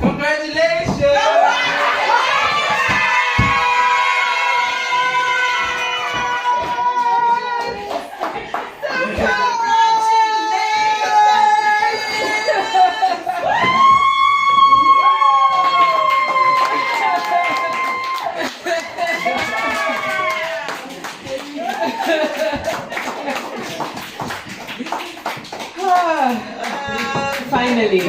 Congratulations! Finally.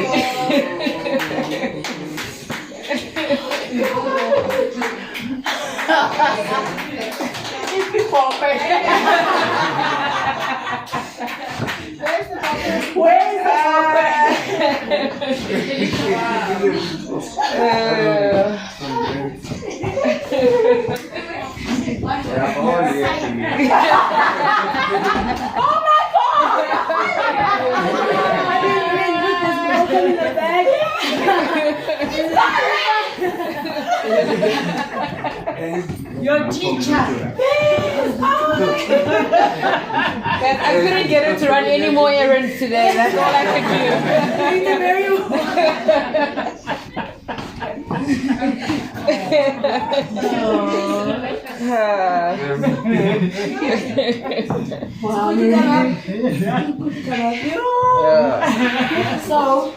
Your teacher. I couldn't get her to run any more errands today. That's all I could So,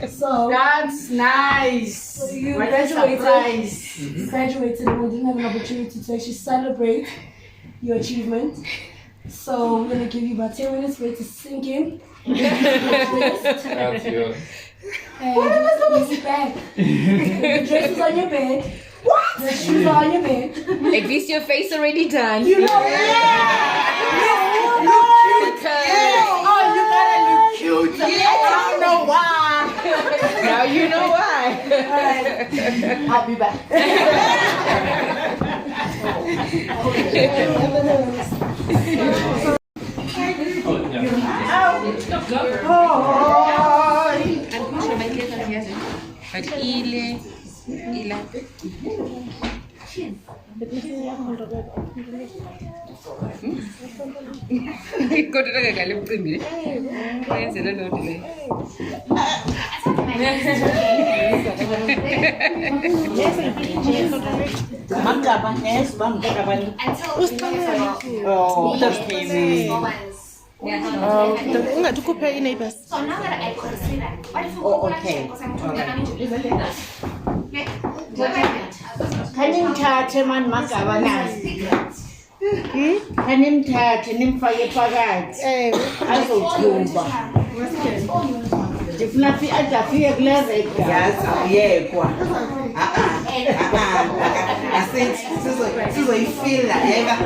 so That's nice. So you What a surprise. You graduated and we didn't have an opportunity to actually celebrate your achievement. So I'm gonna give you about 10 minutes for it to sink in. That's yours. And you sit back. The dress is on your bed. What? The shoes are on your bed. At least your face already done. You know Oh, you gotta look cute. I don't know why. Now you know why. Alright. I'll be back. Ungatukuphe i-neighbors. So now that I consider, what if you Oh, okay. Khanimthathe mani magaba nazi. Khanimthathe nimfake phakathi. Azothuba. Ndifuna afike kule red Yazi awuyekwa. Asithi sizoyifila yeka.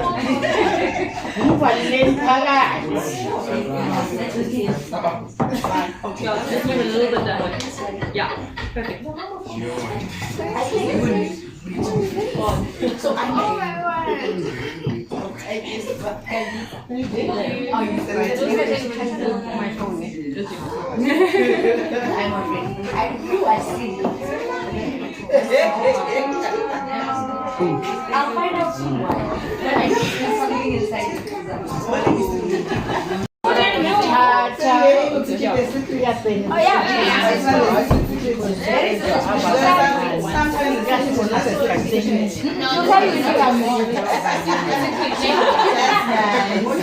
ngimvaleleni phakathi. So I know my phone. I'm already. I knew I see. I'll find out why. But I know there's something inside. Oh yeah. She'll tell you when she comes.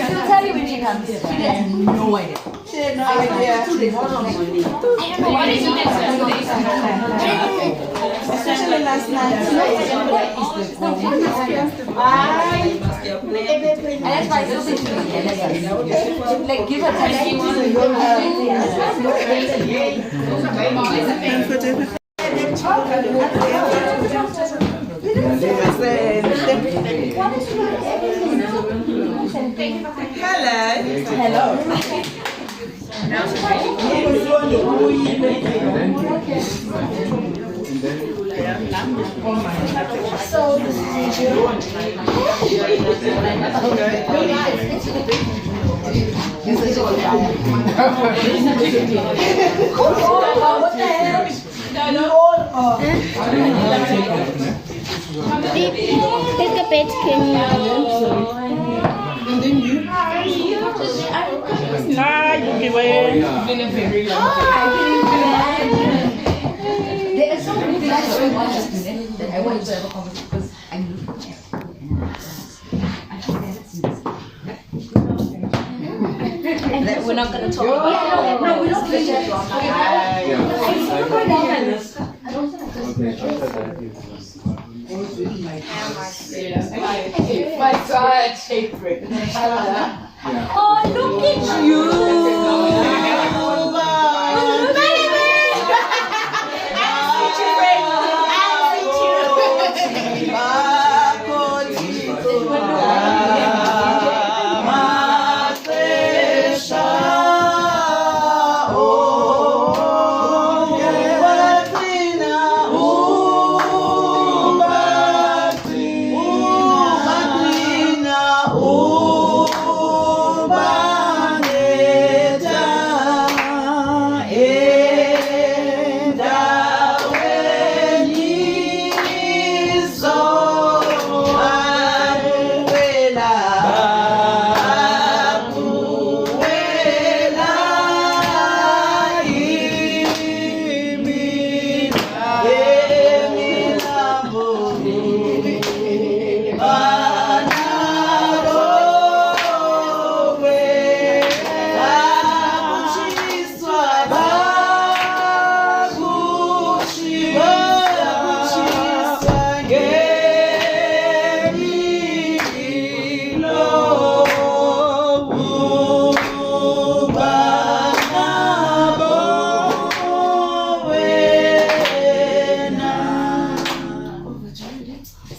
She'll tell you when she comes. She has no idea. She had no idea. I don't know what is your next destination. Especially last night. And that's why I still think like give her time. Hello. So this is you. What the hell? Take a bit, can you? And then you? Hi, Bukiwe. There are so many things so interesting that I want to have a conversation because I'm looking at that we're not going to talk about. No, we're not going to talk about. My God, favorite. Oh, look at you!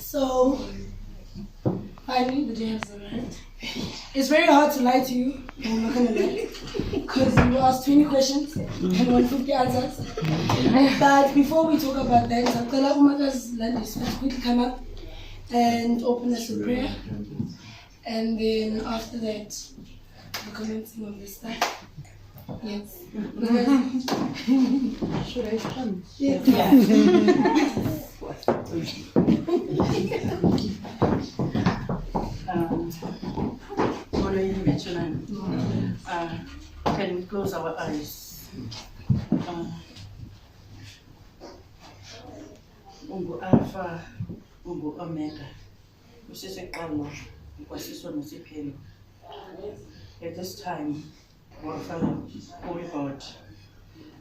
So, finally, the day has arrived. It's very hard to lie to you, I'm not gonna lie, because you were asked 20 questions and 150 answers. But before we talk about that, I'm gonna quickly come up and open us with prayer. And then after that, the commencing of the stuff. Yes. Should I come? Yeah. Can we close our eyes? Ungu Alpha, Ungu Omega. Usisiqalo, ukwasiso nesiphelo. At this time, our Father, Holy God,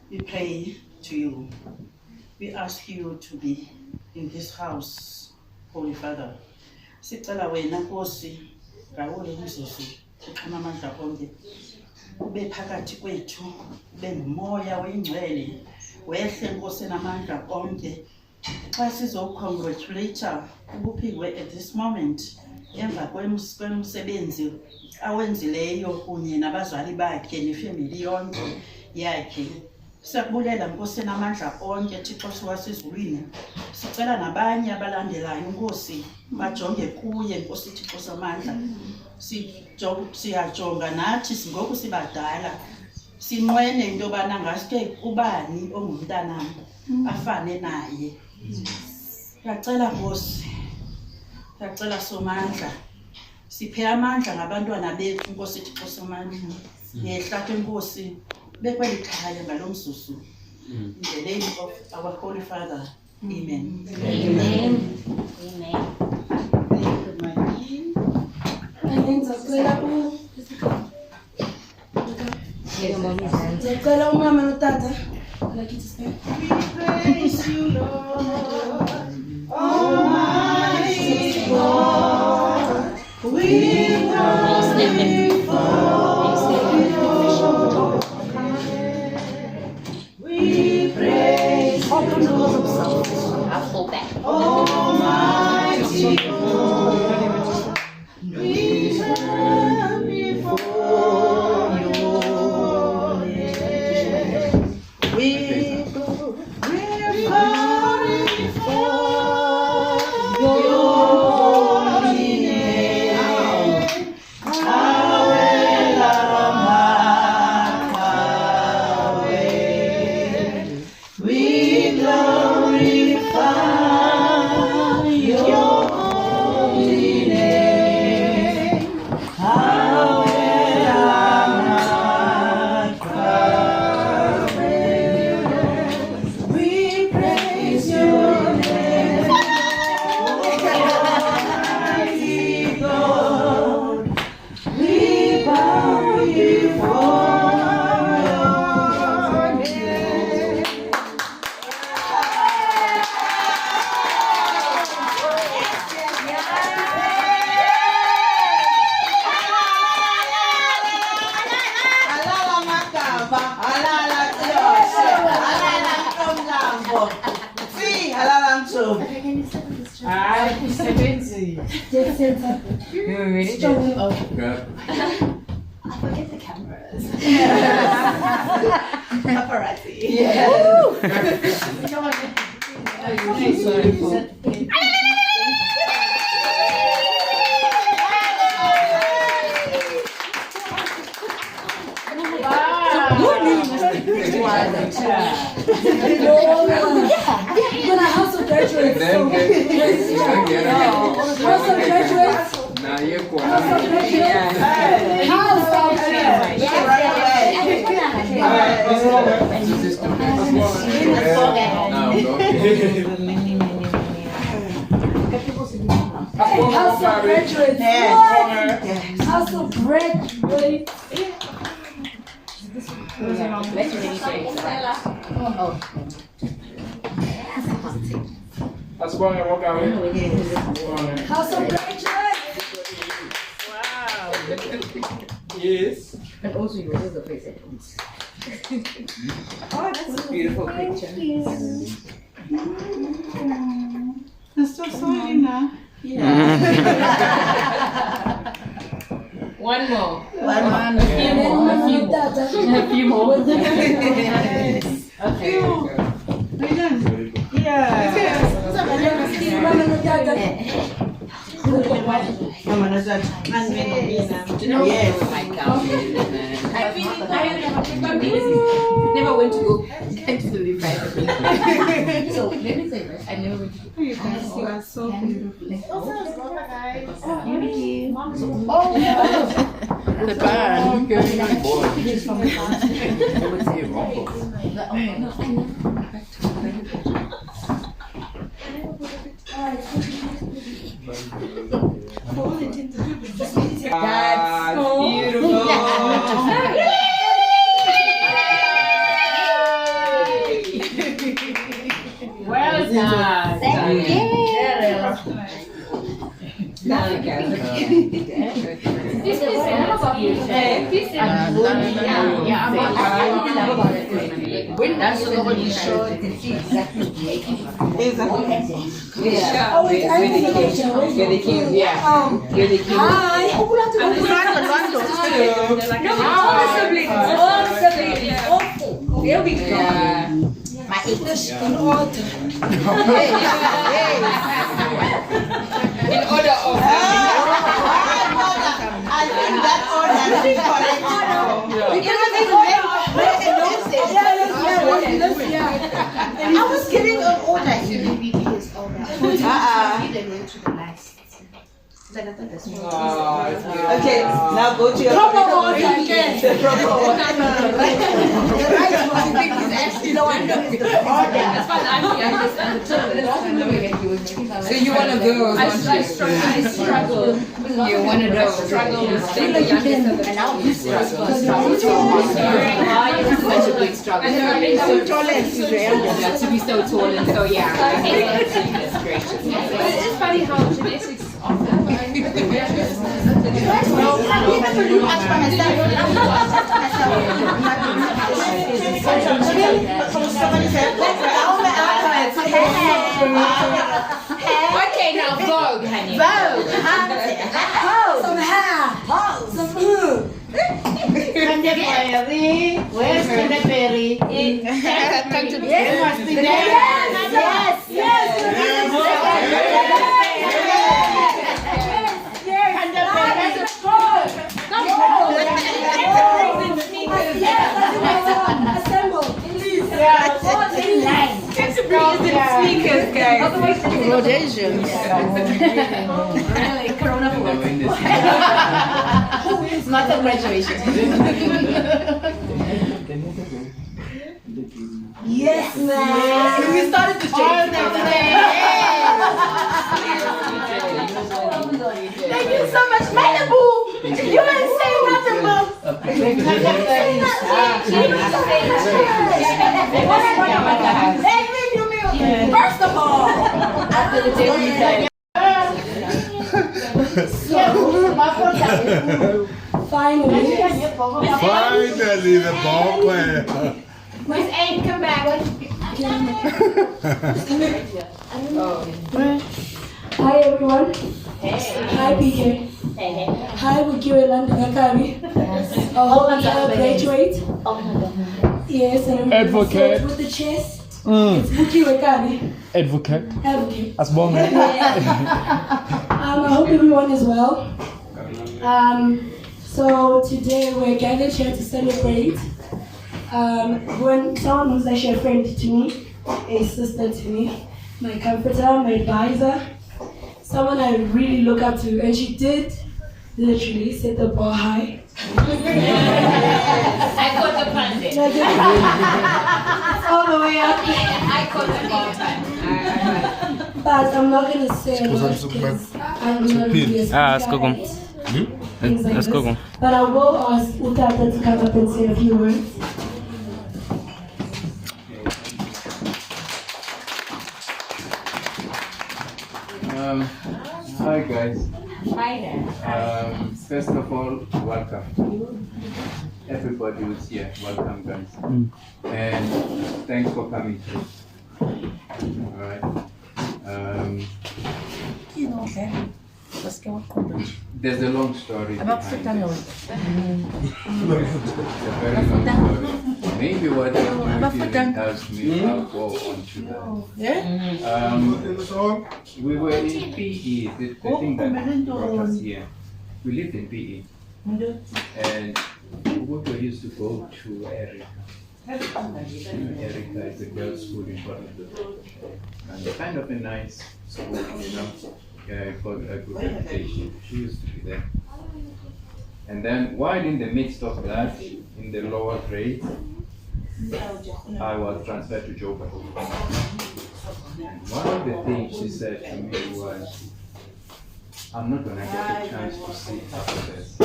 we pray to you. We ask you to be in this house, Holy Father. Sicela wena Nkosi, ngawo lomzuzu, uxhama amandla onke. Ube phakathi kwethu, ube ngumoya oyingcwele, wehle Nkosi namandla onke. Xa sizocongratulate uBukiwe at this moment, emva kwemsebenzi awenzileyo kunye nabazali bakhe nefamily yonke yakhe. Siyakubulela Nkosi namandla onke Thixo siwasezulwini. Sicela nabanye abalandelayo Nkosi bajonge kuye Nkosi Thixo samandla. Siyajonga nathi ngoku sibadala. Sinqwene into yobana ngaske ubani ongumntanam afane naye. Siyacela Nkosi. Siyacela somandla. Siphe amandla ngabantwana bethu Nkosi Thixo samandla. Yehla ke Nkosi bekweli khaya ngalomzuzu. In the name of our Holy Father. Amen. Amen. Amen. Ngicela umama notata lakithi sibe. We praise you, Lord, Almighty God. We praise I'll fall back. Almighty God. We stand before your name. We're bowing before your name. Just center. You ready? I forget the cameras. Paparazzi. When I also graduate, so also graduates. Nah, you're Also graduates. House of House of graduates. House of graduates. That's why I walk out. House of graduates. Yes. And also you will the face at once. Oh, that's a Beautiful picture. I'm so sorry now. One more. One. A few more. Okay. Yes. Oh my God. Never went to go to the live. So let me say this. I never went to You guys are so beautiful. The barn. pictures from the past. I would say wrong. That's beautiful. Well done. Thank you. This is That's the one you showed. You can see exactly the Oh, wait, I need to get you. You're the king, yeah. You're the king. Hi. No, all siblings. All siblings. There we go. My English in order. In order of. I think that order is correct. I was getting an order. Okay, now go to your Proper order again. The proper order. The right one. No, I know it's the order. As far as I'm here, I just So you want to go? I struggle. You want to go? Struggle with staying the youngest of the And now you struggle. very hard. It's such a big struggle. So tall and Yeah, to be so tall and so yeah. That's great. It's funny how genetics often. Okay, now Vogue, honey. Vogue. Some hair. Some food. Where's Canterbury? Yes. Assemble, please. Speakers, guys. Rhodesians. Really, Corona. It's not a graduation. Yes, man. We started the joke. Thank you so much, Malibu. You didn't say nothing, Boo. First of all, After the day, so, Finally. Finally, the ball player. Miss A, come back. Hi everyone. Hi PK. Hi Bukiwe London Akabi. I hope you graduate. Yes, and I'm Advocate. with the chest. It's Bukiwe Akabi. Advocate. Advocate. As bon. I hope everyone is well. So today we're gathered here to celebrate when someone who's actually a friend to me, a sister to me, my comforter, my advisor, someone I really look up to, and she did literally set the bar high. I caught the pundit. All the way up. I caught the pundit. But I'm not gonna say a lot because I'm not really a speaker. Things like this. But I will ask Utata to come up and say a few words. Hi guys. Hi there. First of all, welcome. Everybody who's here, welcome guys. And thanks for coming through. Alright. There's a long story behind this. It's a very long story. Maybe what tells me I'll go on to that. We were in PE, the thing that brought us here. We lived in PE. And we used to go to Erica. Erica is a girls' school in Portland. And kind of a nice school, you know. Got a good reputation. She used to be there. And then while in the midst of that, in the lower grade, I was transferred to Joburg. And one of the things she said to me was, I'm not going to get a chance to sit after this.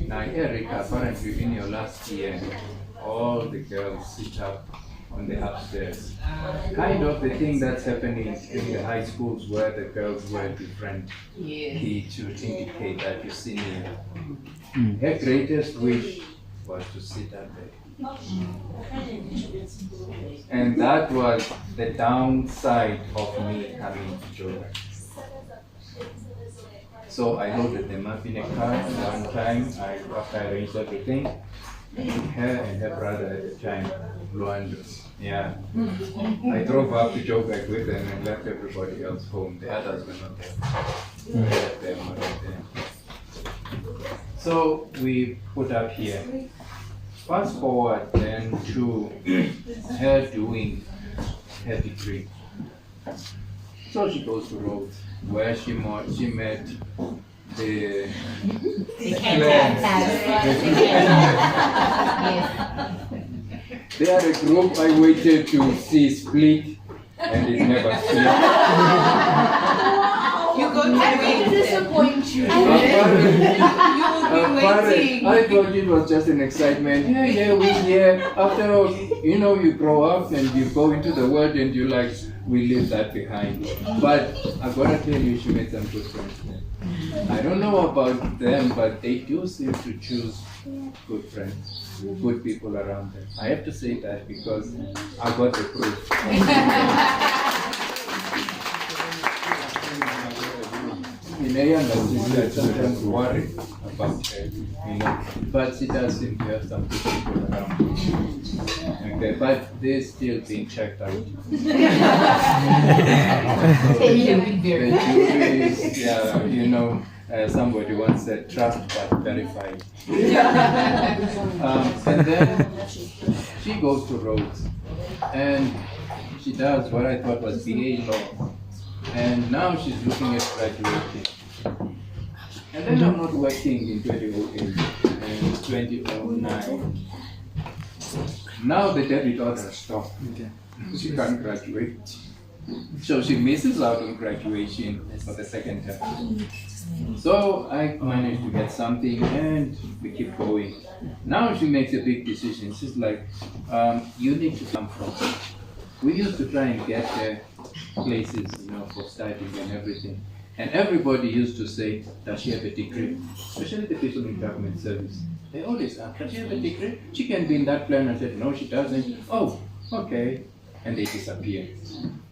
Now, Erica, apparently in your last year, all the girls sit up on the upstairs. Kind of the thing that's happening in the high schools where the girls wear different key to indicate that you're senior. Her greatest wish was to sit up there. And that was the downside of me coming to Jordan. So I loaded them up in a car one time, after I arranged everything. Her and her brother at the time, Luando. Yeah. I drove up to Joburg with them and left everybody else home. The others were not there. I left them right there. So we put up here. Fast forward then to her doing her degree. So she goes to Rhodes, where she met the They are a group I waited to see split, and it never split. You're going to disappoint you. I thought it was just an excitement. Yeah, we here. After all, you know, you grow up and you go into the world and you like, we leave that behind. But I gotta tell you, she made some good friends. I don't know about them, but they do seem to choose good friends, good people around them. I have to say that because I got the proof. In a younger sister, sometimes worry about her, you know, but she does seem to have some good people around. Okay, but they're still being checked out. The jury is, yeah, you know, somebody once said, trust but verify. And then she goes to Rhodes, and she does what I thought was BA law. And now she's looking at graduating. And then I'm not working in 2008 and 2009. Now the debit order stopped. She can't graduate. So she misses out on graduation for the second time. So I managed to get something and we keep going. Now she makes a big decision. She's like, you need to come from. We used to try and get places, you know, for studying and everything. And everybody used to say, does she have a degree? Especially the people in government service. They always ask, does she have a degree? She can be in that plan. I said, no, she doesn't. Oh, okay. And they disappear.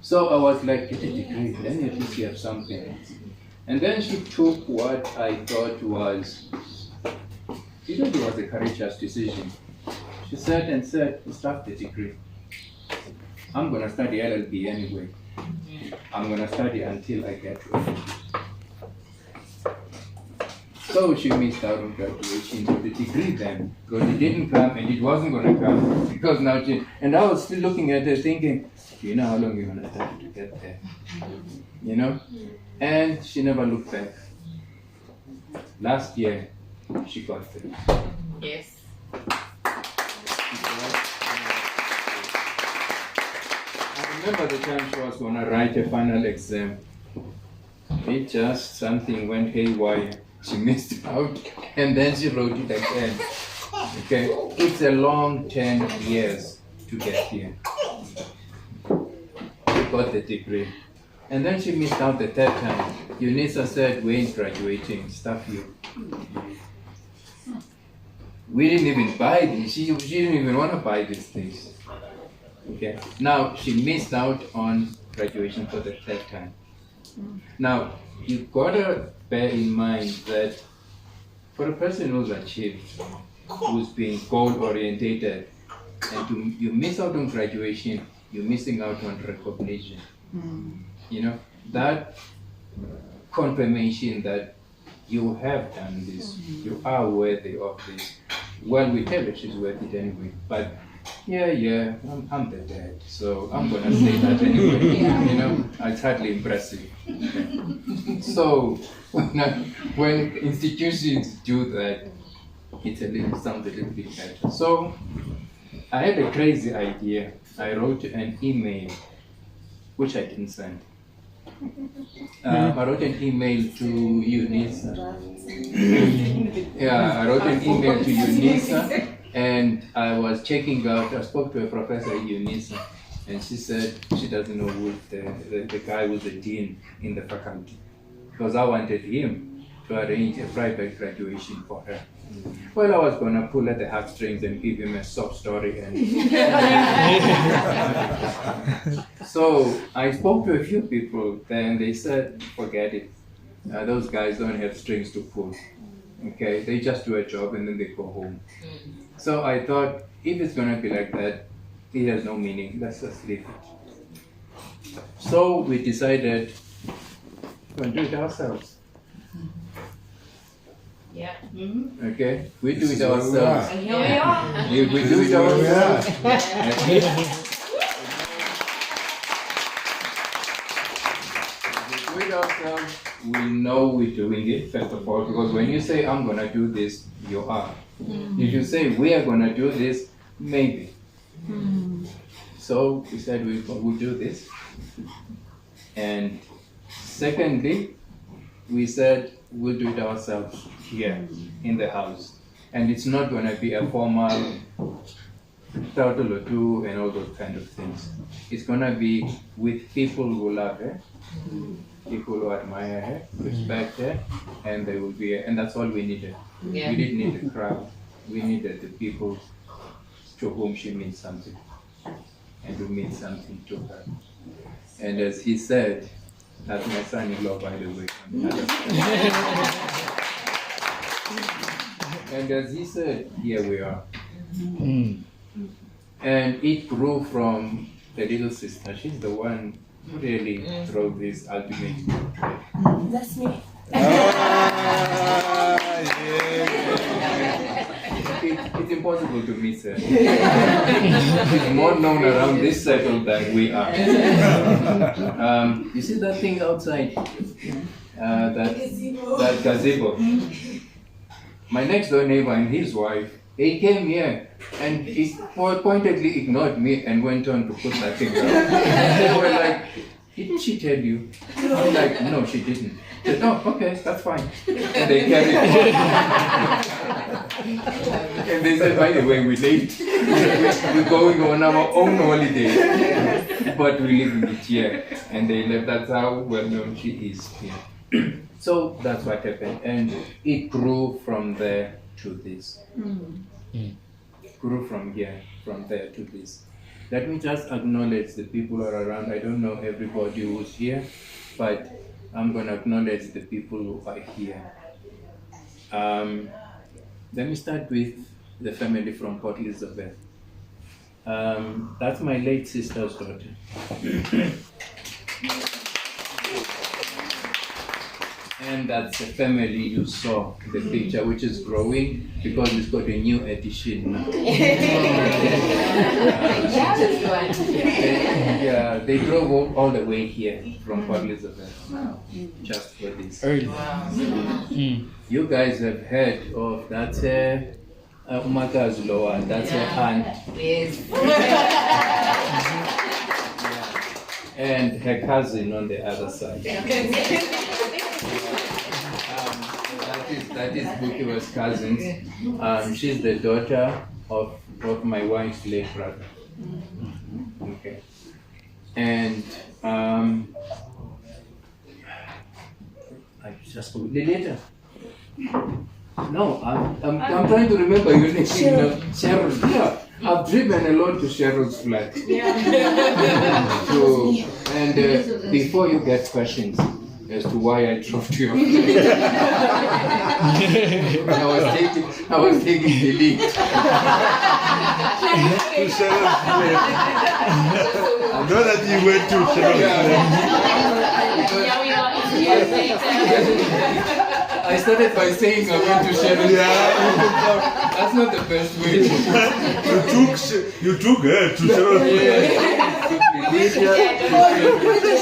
So I was like, get a degree, then at least you have something. And then she took what I thought was, it was a courageous decision. She sat and said, start the degree. I'm going to study LLB anyway. I'm going to study until I get to it. So she missed out on graduation with the degree then, because it didn't come and it wasn't going to come. Because now and I was still looking at her thinking, do you know how long you're going to take to get there? You know? And she never looked back. Last year, she got there. Yes. I remember the time she was going to write a final exam. It just, something went haywire. She missed out, and then she wrote it again. Okay, it's a long 10 years to get here. She got the degree. And then she missed out the third time. UNISA said, we ain't graduating, stuff you. We didn't even buy these. She didn't even want to buy these things. Okay. Now she missed out on graduation for the third time. Now you've got to bear in mind that for a person who's achieved, who's been goal-orientated, and you miss out on graduation, you're missing out on recognition. You know, that confirmation that you have done this, you are worthy of this. Well, we tell her she's worth it anyway, but yeah, I'm the dad, so I'm gonna say that anyway. You know, it's hardly impressive. So when institutions do that, it sounds a little bit better. So I had a crazy idea. I wrote an email, which I didn't send. I wrote an email to UNISA. Yeah, I wrote an email to UNISA, and I was checking out. I spoke to a professor at UNISA, and she said she doesn't know who the guy who's the dean in the faculty, because I wanted him to arrange a private graduation for her. Well, I was going to pull at the heartstrings and give him a sob story. And so I spoke to a few people, and they said, forget it. Those guys don't have strings to pull. Okay, they just do a job and then they go home. So I thought, if it's going to be like that, it has no meaning. Let's just leave it. So we decided we're going to do it ourselves. Yeah. Okay, we do it ourselves. And here we are. We do it ourselves. We do it ourselves. We know we're doing it, first of all, because when you say, I'm going to do this, you are. If you say, we are going to do this, maybe. So we said we'll do this. And secondly, we said we'll do it ourselves here in the house. And it's not going to be a formal title or two and all those kind of things. It's going to be with people who love her, people who admire her, respect her, and they will be, and that's all we needed. Yeah. We didn't need the crowd. We needed the people to whom she means something and who means something to her. And as he said, that's my son-in-law, by the way. And as he said, here we are. And it grew from the little sister. She's the one who really drove this ultimate portrait. That's me. It's impossible to miss her. She's more known around this circle than we are. You see that thing outside? That gazebo. My next door neighbor and his wife, they came here and he pointedly ignored me and went on to put that thing down. They were like, didn't she tell you? I'm like, no, she didn't. They said, oh, okay, that's fine. And they carried on. And they said, by the way, we're late. We're going on our own holiday. But we're leaving it here. And they left. That's how well known she is here. So that's what happened, and it grew from there to this. Grew from here, from there to this. Let me just acknowledge the people who are around. I don't know everybody who's here, but I'm going to acknowledge the people who are here. Let me start with the family from Port Elizabeth. That's my late sister's daughter. And that's the family you saw in the picture, which is growing because it's got a new addition now. They drove all the way here from Port Elizabeth just for this. You guys have heard of that Umaka's Loa, that's her aunt. Yes. And her cousin on the other side. That is Bukiwe's cousin. She's the daughter of my wife's late brother. Okay. And I just forgot the later. No, I'm trying to remember your name. Cheryl. Yeah, I've driven a lot to Cheryl's flat. And before you get questions as to why I drove to your flat, I was taking the lead. To Cheryl's flat. Know that you went to Cheryl's flat. I started by saying I went to Cheryl's. That's not the best way. You took her to Cheryl's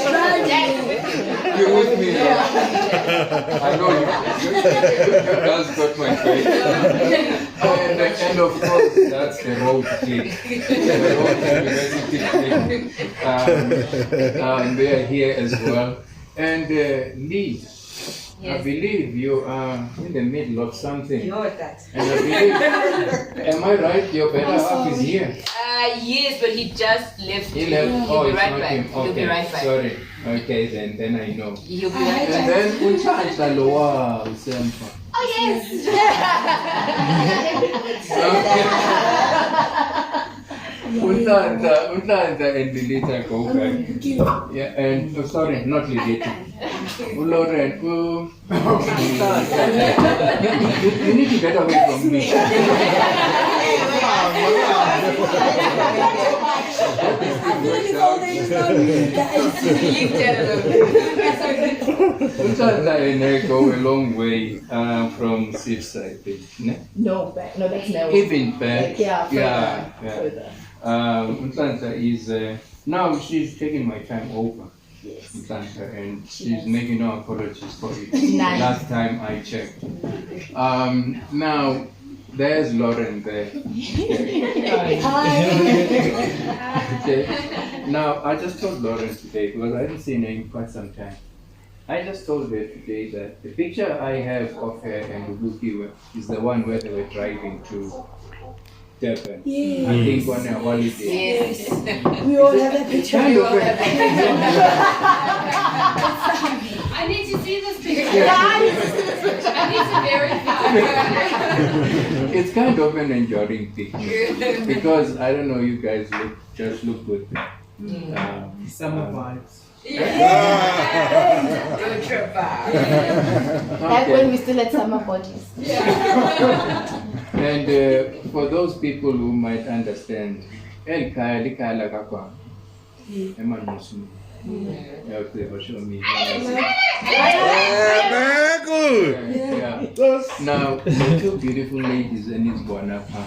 flat. You're with me. I know you guys got my face. And of course, that's the road clip. The road university clip. They are here as well. And Lee, I believe you are in the middle of something. You're that. And I believe, am I right? Your better half is here. Yes, but he just left. He left. He'll Oh, be it's right not back. him. He'll be Okay, right back. sorry. Okay, then I know. He'll be right And back. then Unchanta Loa Usempa. Oh, yes. Unchanta and Lilita go back. Yeah, and sorry, not Lilita. Lauren, you need to get away from me. Unchanta and I go a long way from Suprise. No, back. No, that's no. Even back. Yeah, Further. Unchanta is now she's taking my time over. Yes. Unchanta, and she's making no apologies for it. Nice. Last time I checked. Now there's Lauren there. Okay. Now I just told Lauren today because I hadn't seen her in quite some time. I just told her today that the picture I have of her and Bukiwe is the one where they were driving to Durban. Yeah. I think on a holiday. Yes. We all have that picture. Kind of I need to see this picture. Yeah, I need to verify. it's kind of an enduring picture because I don't know, you guys just look good. Summer vibes. Like when we still had summer parties. And for those people who might understand, El Kaya Likala Kakwa, Eman Muslim. Okay, but show me. Very good. Yeah. Now, the two beautiful ladies and his Bonapa.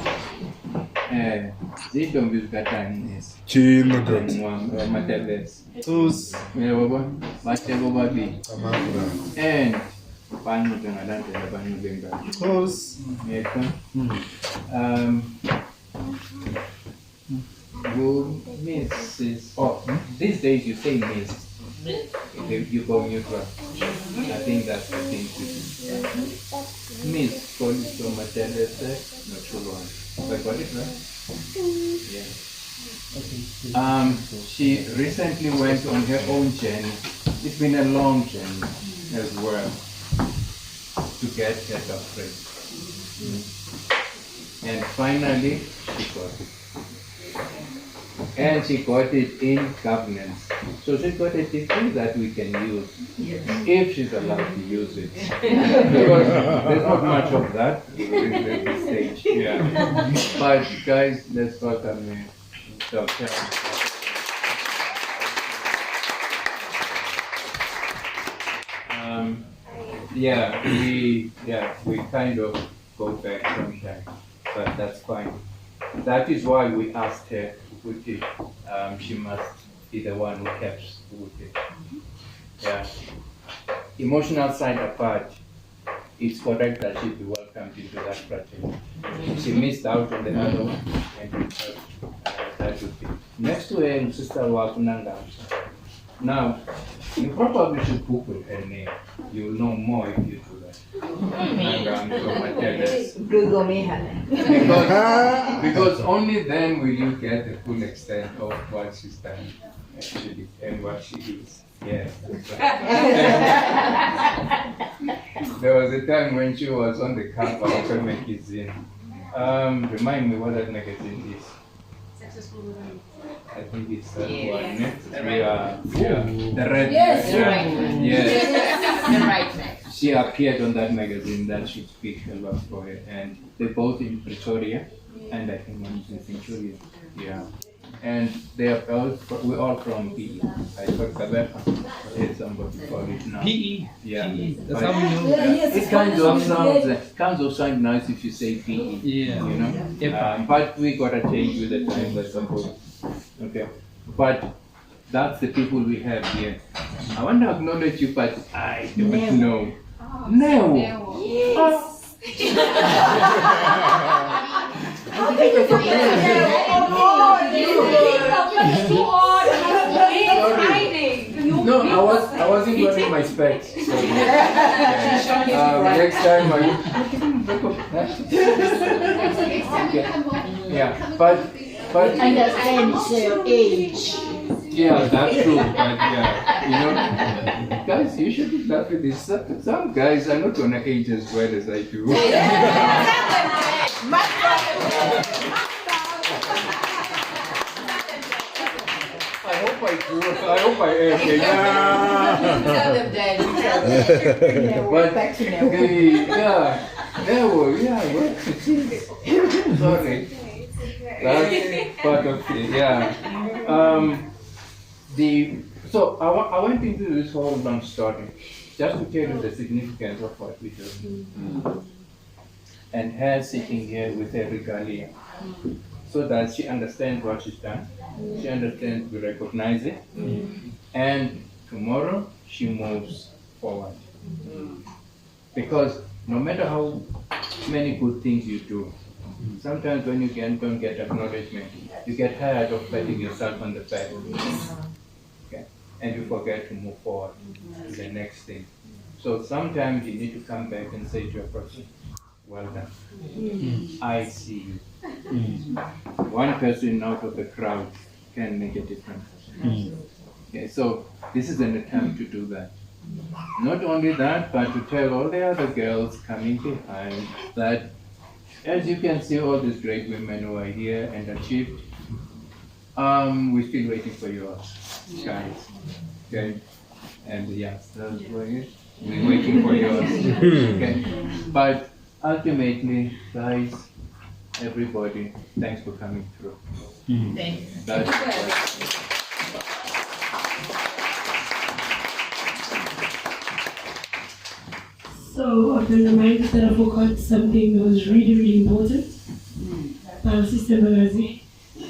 They don't be better in this. Chin, my God. Mateles. Who's Matebo Babi. Amanda? And Panu Bengalante, Panu Bengal. Who's Mrs. Oh, these days you say Miss. You go neutral. I think that's the thing to do. Miss Polisto Mateles, not sure one. Have I got it right? Yeah. She recently went on her own journey. It's been a long journey. as well to get her doctorate. And finally, she got it. And she got it in governance. So she got a degree that we can use if she's allowed to use it. Because there's not much of that at this stage. Yeah. But guys, let's welcome Dr. We kind of go back sometimes, but that's fine. That is why we asked her to put it. She must be the one who helps with it. Yeah. Emotional side apart, it's correct that she'd be welcomed into that fraternity. She missed out on the other one, and that would be. Next to her, Sister Wakunanga. Now, you probably should Google her name. You'll know more if you do that. Google me, honey. Because only then will you get the full extent of what she's done actually and what she is. Yes. There was a time when she was on the cover of a magazine. Remind me what that magazine is. I think it's that one. The red. Yes. Yes. The right neck. She appeared on that magazine that should speak a lot for her, and they're both in Pretoria, and I think one is in Centurion. Yeah. And they are we're all from PE. I thought Kabeka is somebody call it now. PE. Yeah. That's how we know. It kind of sounds nice if you say PE. Yeah. You know? But we gotta change with the time, that's suppose. Okay. But that's the people we have here. I want to acknowledge you, but I don't know. No. Yes. No, I wasn't wearing my specs. So, next time yeah, but Understand your age. yeah, that's true. But yeah, you know, guys, you should laugh at this. Some guys are not gonna age as well as I do. I hope I do. I hope I am. Tell them, Dad. But sorry. That's part of it. Yeah. So I went into this whole long story just to tell you the significance of what we do. And her sitting here with her regalia, so that she understands what she's done. She understands, we recognize it, and tomorrow she moves forward. Because no matter how many good things you do, sometimes when you don't get acknowledgement, you get tired of patting yourself on the back. Okay? And you forget to move forward to the next thing. So sometimes you need to come back and say to a person, well done. I see you. One person out of the crowd can make a difference. Okay, so this is an attempt to do that. Not only that, but to tell all the other girls coming behind that, as you can see, all these great women who are here and achieved, we're still waiting for yours, guys. Okay? And yes, that's what it is. We're waiting for yours. Okay? But ultimately, guys, everybody, thanks for coming through. Thanks. That's So I've been reminded that I forgot something that was really, really important. My sister Magazi.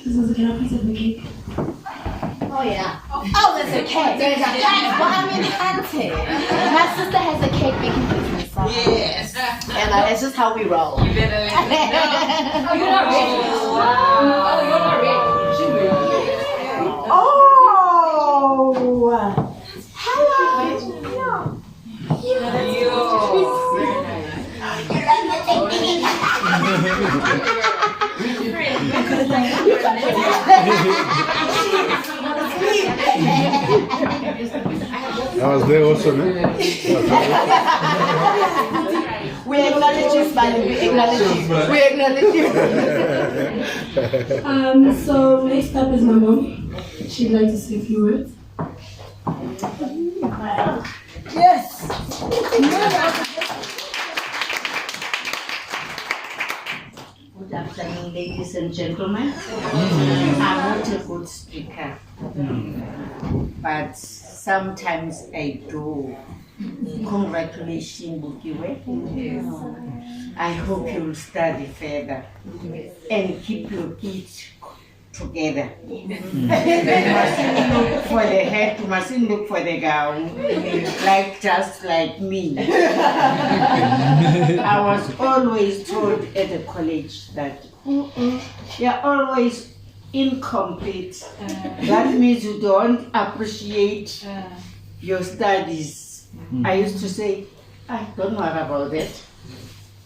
Can I please have the cake? Oh yeah. Oh, there's a cake. There's a cake. Well, I'm in hunting. My sister has a cake making business. So Yes. and that's just how we roll. You better let me know. Oh, you're not ready. Oh, you're not ready. Oh. Hello. I was there also, man. We acknowledge you, Smiley. We acknowledge you. We acknowledge you. So next up is my mom. She'd like to say a few words. Yes. Good afternoon, ladies and gentlemen. I'm not a good speaker, but sometimes I do. Congratulations, Bukiwe. I hope you'll study further and keep your kids together. You mustn't look for the head, you mustn't look for the gown, just like me. I was always told at the college that you're always incomplete. That means you don't appreciate your studies. I used to say, I don't know about that.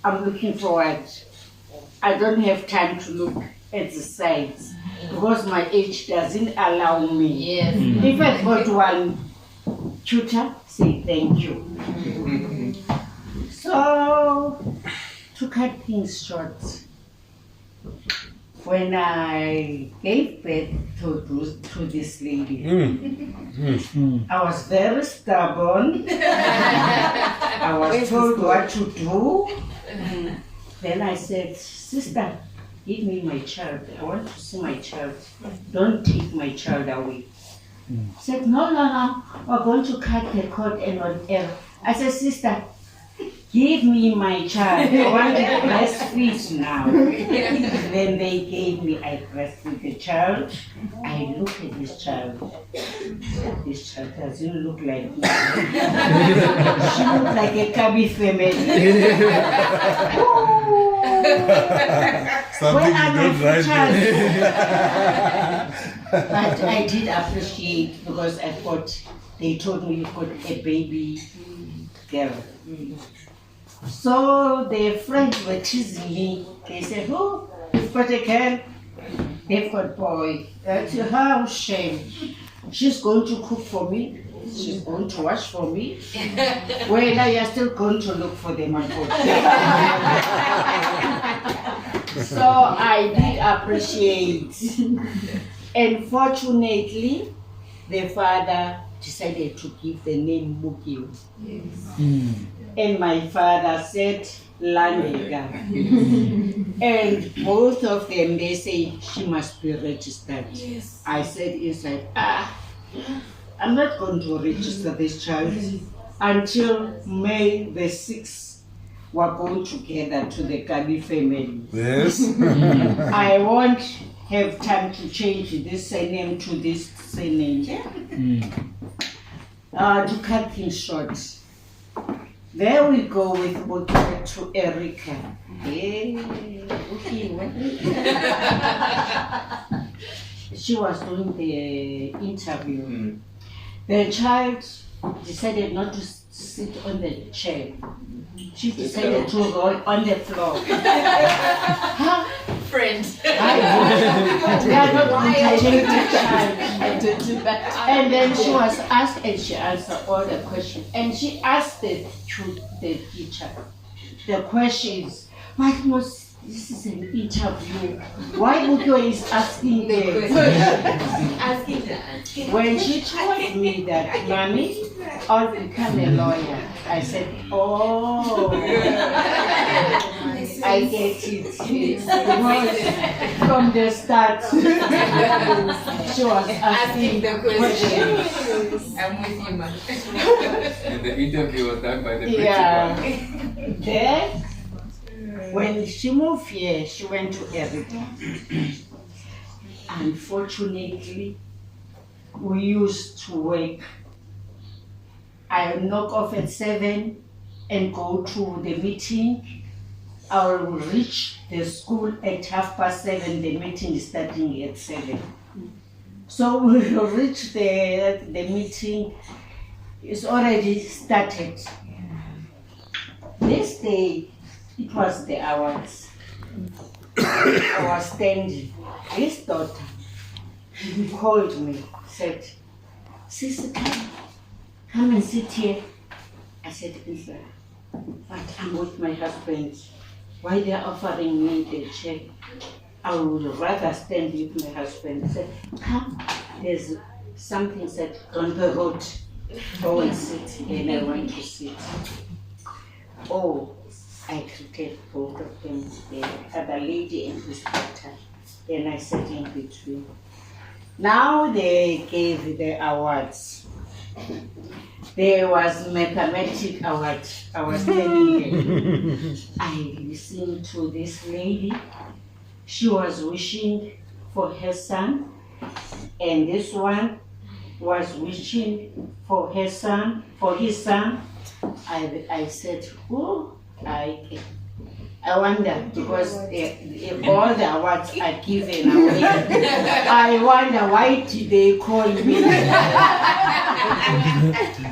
I'm looking forward. I don't have time to look at the sides because my age doesn't allow me. Yes. If I got one tutor, say thank you. So, to cut things short, when I gave birth to this lady, I was very stubborn. I was told what to do. Then I said, sister, give me my child. I want to see my child. Don't take my child away. Said, no, we're going to cut the cord and whatever. I said, sister, give me my child. I want to breastfeed now. Then they gave me, I breastfeed the child. I look at this child. This child doesn't look like me. She looks like a Kabi family. Something you don't write there. But I did appreciate because I thought they told me you've got a baby girl. So their friends were teasing me. They said, oh, you've got a girl, they've got a boy. That's how shame. She's going to cook for me. She's going to wash for me. Well, now you're still going to look for them. So I did appreciate. And fortunately, the father decided to give the name Bukiwe. Yes. And my father said Landega. And both of them, they say she must be registered. Yes. I said inside, I'm not going to register this child until May the 6th. We're going together to the Kabi family. Yes. I won't have time to change this surname to this surname. To cut things short, there we go with Bukiwe to Erica. She was doing the interview. The child decided not to sit on the chair. She decided to roll on the floor. Friends. They are not going to change the child. I did do that. And then she was asked, and she answered all the questions. And she asked the teacher the questions. But this is an interview. Why Bukiwe is asking the When she told me that, Mommy, I'll become a lawyer, I said, oh, I get it. Because from the start, she was asking the questions. I'm with you, man. And the interview was done by the principal. Yeah. Then, when she moved here, she went to Erica. Unfortunately, we used to work. I knock off at 7 and go to the meeting. I will reach the school at 7:30. The meeting is starting at 7. So we will reach the meeting. It's already started. This day, it was the hours. I was standing. His daughter called me, said, "Sister, come and sit here." I said, "Inside." "But I'm with my husband. Why they are offering me the chair? I would rather stand with my husband." I said, "Come, there's something said on the road. Go and sit." And I want to sit. Oh, I greeted both of them, the other lady and this daughter. Then I sat in between. Now they gave the awards. There was mathematics award. I was telling them. I listened to this lady. She was wishing for her son, and this one was wishing for her son, for his son. I said, "Oh, I wonder, because if all the awards are given away, I wonder why did they call me?"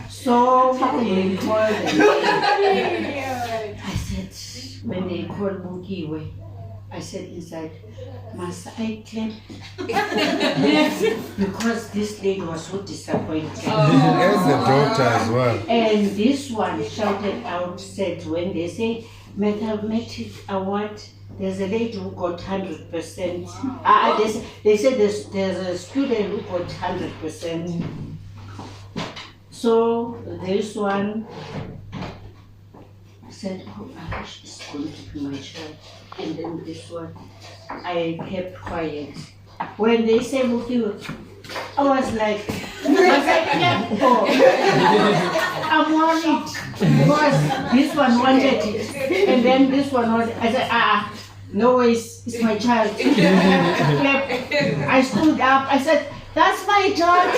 So they called me. I said, when they called Bukiwe, I said inside, "Must I claim?" Because this lady was so disappointed. There's a daughter as well. And this one shouted out, said, when they say mathematics award, there's a lady who got 100%. They said there's a student who got 100%. So this one said, "Oh, Ash is going to be my child." And then this one, I kept quiet. When they said Bukiwe, I was like, I'm worried because this one wanted it, and then this one wanted. I said, no ways, it's my child. I stood up. I said, "That's my child."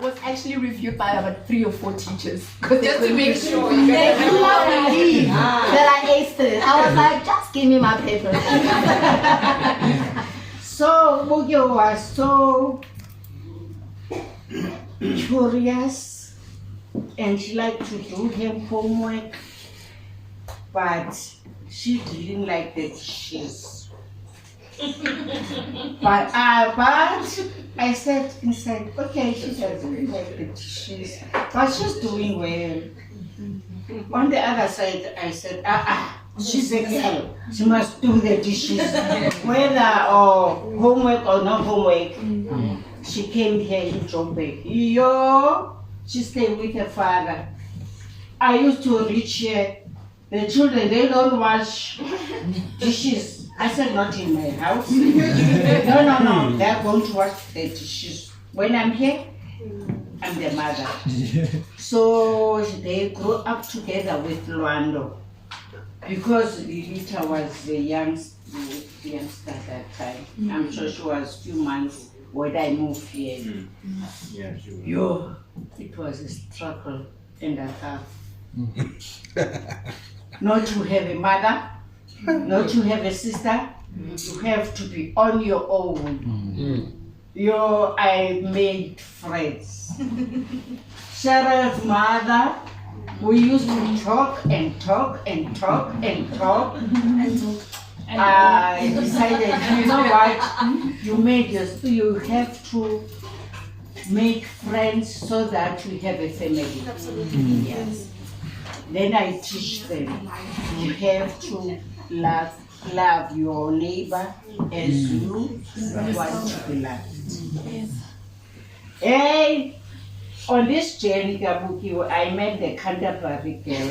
Was actually reviewed by about 3 or 4 teachers. Just to make sure you They guys could not believe that I aced it. I was like, just give me my paper. So Bukiwe was so curious, and she liked to do her homework, but she didn't like the dishes. But I said inside, okay, she doesn't like the dishes, but she's doing well. On the other side, I said, she's a girl. She must do the dishes, whether or homework or not homework. She came here in Joburg. She stayed with her father. I used to reach here. The children, they don't wash dishes. I said, not in my house. No. They're going to wash the dishes. When I'm here, I'm the mother. So they grew up together with Luando. Because Lilita was a youngster at that time. I'm sure she was a few months when I moved here. Yeah, sure. It was a struggle and a half. Not to have a mother, not to have a sister, you have to be on your own. I made friends. Sheriff's mother, we used to talk and talk and talk and talk. I decided, you know what, you have to make friends so that we have a family. Absolutely. Yes. Then I teach them, you have to love your neighbor as you want to be loved. Yes. Hey, on this journey, Bukiwe, I met the Canterbury girl.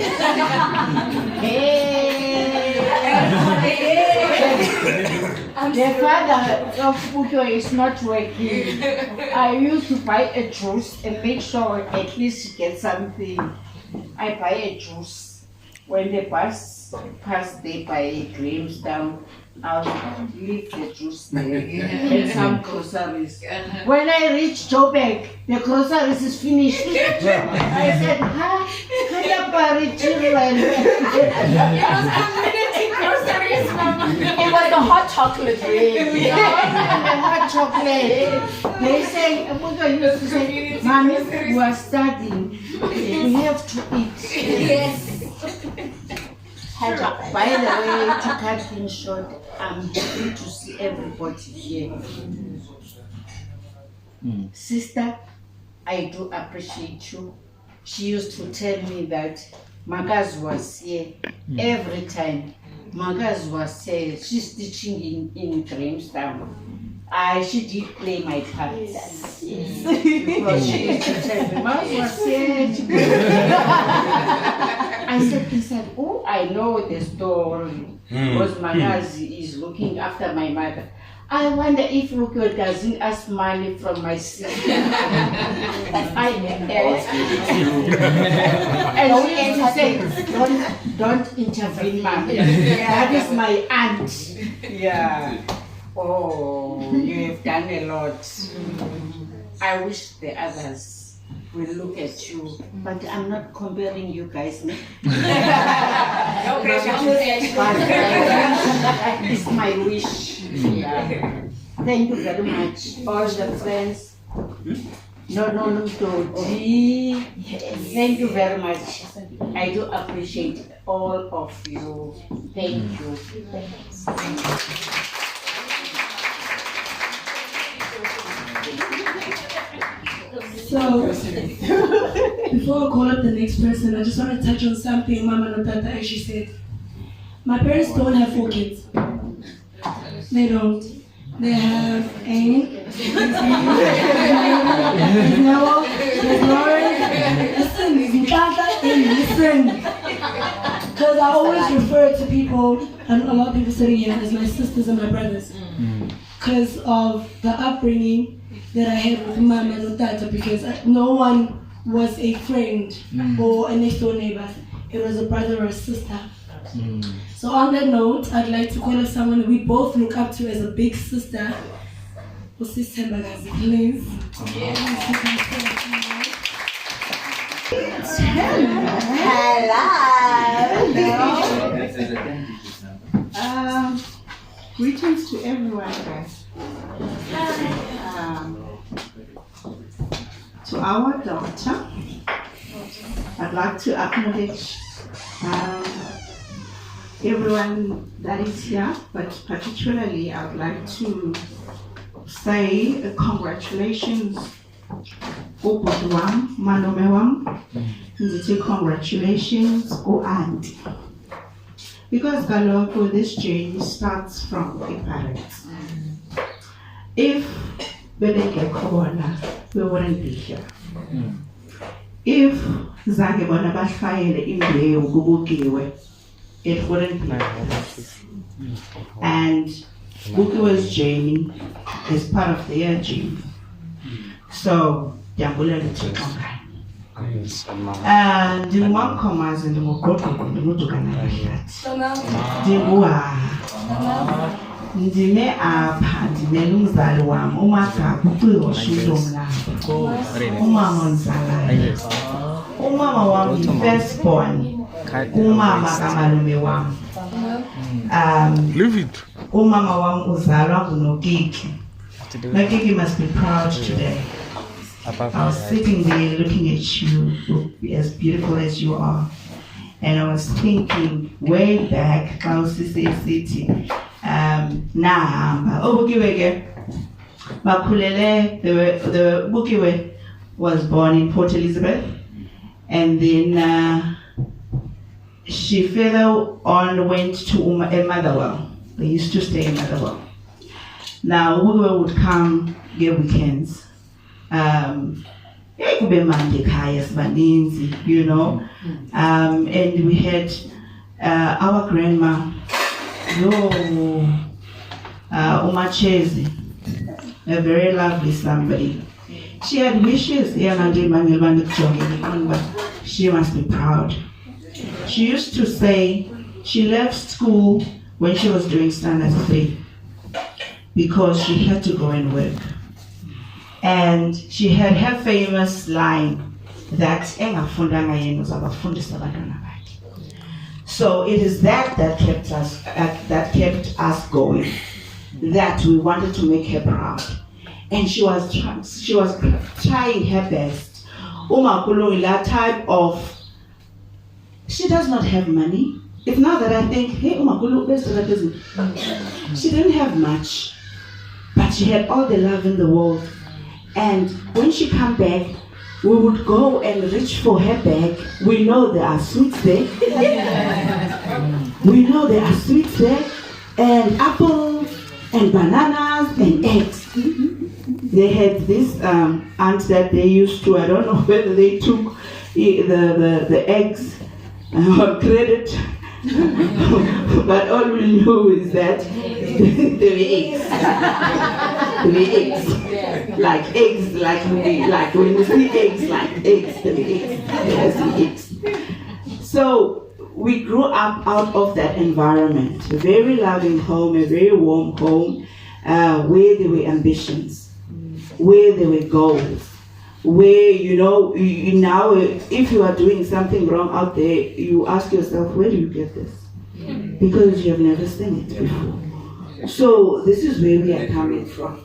The father of Bukiwe is not working. I used to buy a juice and make sure at least she gets something. I buy a juice. When the bus pass, they buy grams down. I'll leave the juice there and some groceries. When I reach Joburg, the groceries is finished. I said, Canterbury children. It was the hot chocolate drink. The hot chocolate. They say, Mommy, you are studying. You have to eat. Yes. By the way, to cut things short, I'm happy to see everybody here. Sister, I do appreciate you. She used to tell me that Magaz was here every time. Magaz was here. She's teaching in Grahamstown. She did play my part. Yes. Because she used to tell me, Magaz was here. I said, oh, I know the story. Because Magaz is looking after my mother. I wonder if Bukiwe doesn't ask money from my sister. I and she said, don't intervene, ma'am. That is my aunt. Yeah. Oh, you have done a lot. I wish the others will look at you, but I'm not comparing you guys. No pressure. It's my wish. Yeah. Thank you very much, all the friends. No, thank you very much. I do appreciate all of you. Thank you. So, before I call up the next person, I just want to touch on something Mama Notata actually said. My parents don't have 4 kids. They don't. They have Anne, there's Noah, there's Lauren. Listen, listen. Because I always refer to people, and a lot of people sitting here, as my sisters and my brothers. Because of the upbringing that I had with Mama and Tata, because no one was a friend or a next door neighbor. It was a brother or a sister. So on that note, I'd like to call up someone we both look up to as a big sister. Sister Mbagazi, please. Hello. Greetings to everyone, guys. To our daughter, I'd like to acknowledge everyone that is here, but particularly I would like to say congratulations ubhuti wam, malume wam, ndithi congratulations auntie. Because kaloku this journey starts from the parents. If bebengekho bona, we wouldn't be here. If zange bona bahlayele imbewu kuBukiwe, it wouldn't be like this. And Bukiwe's journey is part of their journey. So, ndiyabulela uThixo. Ndingumamkhomazi, ndingugogo, ndingudukanabahyathi. Ndime apha, ndimele umzali wam, uMagaba uCiroshulo Mlambo, umama ondizalayo. Umama wam yi-firstborn, umama kamalume wam. Umama wam uzalwa nguNokiki. Nokiki must be proud today. I was sitting there looking at you, as beautiful as you are, and I was thinking way back, City, Bukiwe, the Bukiwe was born in Port Elizabeth, and then she further on went to Motherwell. They used to stay in Motherwell. Now Bukiwe would come get weekends. You know, and we had our grandma, Umachezi, a very lovely somebody. She had wishes, but she must be proud. She used to say she left school when she was doing standard 3 because she had to go and work. And she had her famous line that so it is that kept us going, that we wanted to make her proud, and she was trying her best. That type of she does not have money. It's not that I think, hey, she didn't have much, but she had all the love in the world. And when she come back, we would go and reach for her bag. We know there are sweets there. We know there are sweets there, and apples, and bananas, and eggs. They had this aunt that they used to, I don't know whether they took the eggs on credit, but all we knew is that they were eggs. They were eggs. Like eggs, like when you see eggs, like eggs, they were eggs. So we grew up out of that environment, a very loving home, a very warm home, where there were ambitions, where there were goals, where, you know, now if you are doing something wrong out there, you ask yourself, where do you get this? Because you have never seen it before. So this is where we are coming from.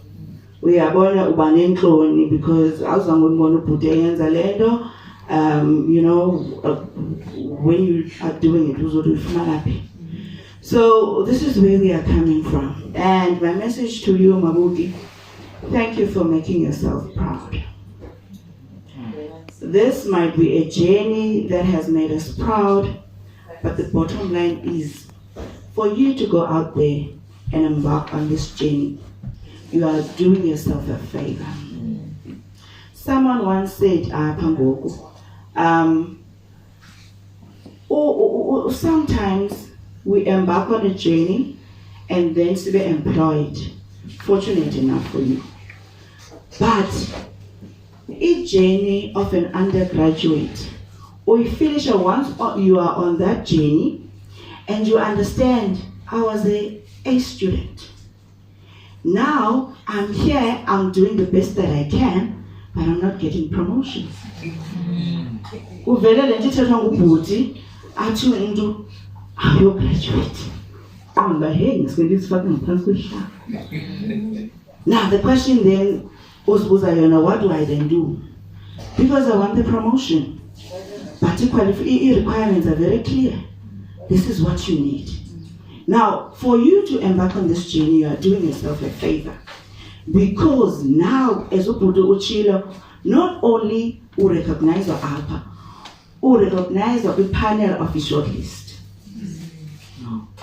We are born ubanenhloni because you know, when you are doing it, so this is where we are coming from. And my message to you, Mabuki, thank you for making yourself proud. This might be a journey that has made us proud, but the bottom line is for you to go out there and embark on this journey. You are doing yourself a favor. Someone once said, sometimes we embark on a journey and then to be employed. Fortunate enough for you. But each journey of an undergraduate, or you finish once you are on that journey and you understand, I was a student. Now I'm here, I'm doing the best that I can, but I'm not getting promotions. Uvele lentithetha ngubhuti athi umuntu ayograduate. Now the question then was what do I then do? Because I want the promotion. But equally requirements are very clear. This is what you need. Now, for you to embark on this journey, you are doing yourself a favor. Because now, as Uchilo, not only you recognize your alpha, you recognize the panel of the shortlist.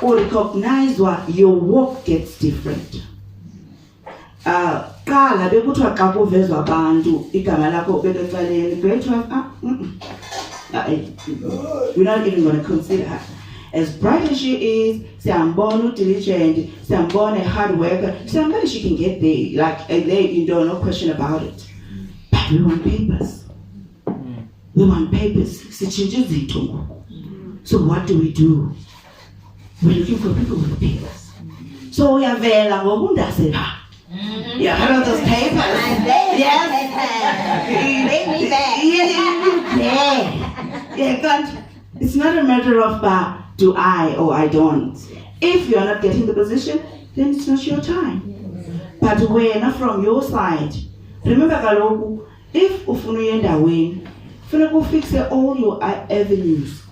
You recognize what your work gets different. We're not even going to consider her. As bright as she is, Sambonu diligent, Sambonu hard worker, somebody she can get there, like there, no question about it. But we want papers. We want papers. So what do? We're looking for people with papers. So we are very long. You heard of those papers? Yes. Bring me back. Yeah, it's not a matter of do I or I don't. If you are not getting the position, then it's not your time. But when from your side, remember kaloku, if ufuna uyenda win, funa kufixe all your avenues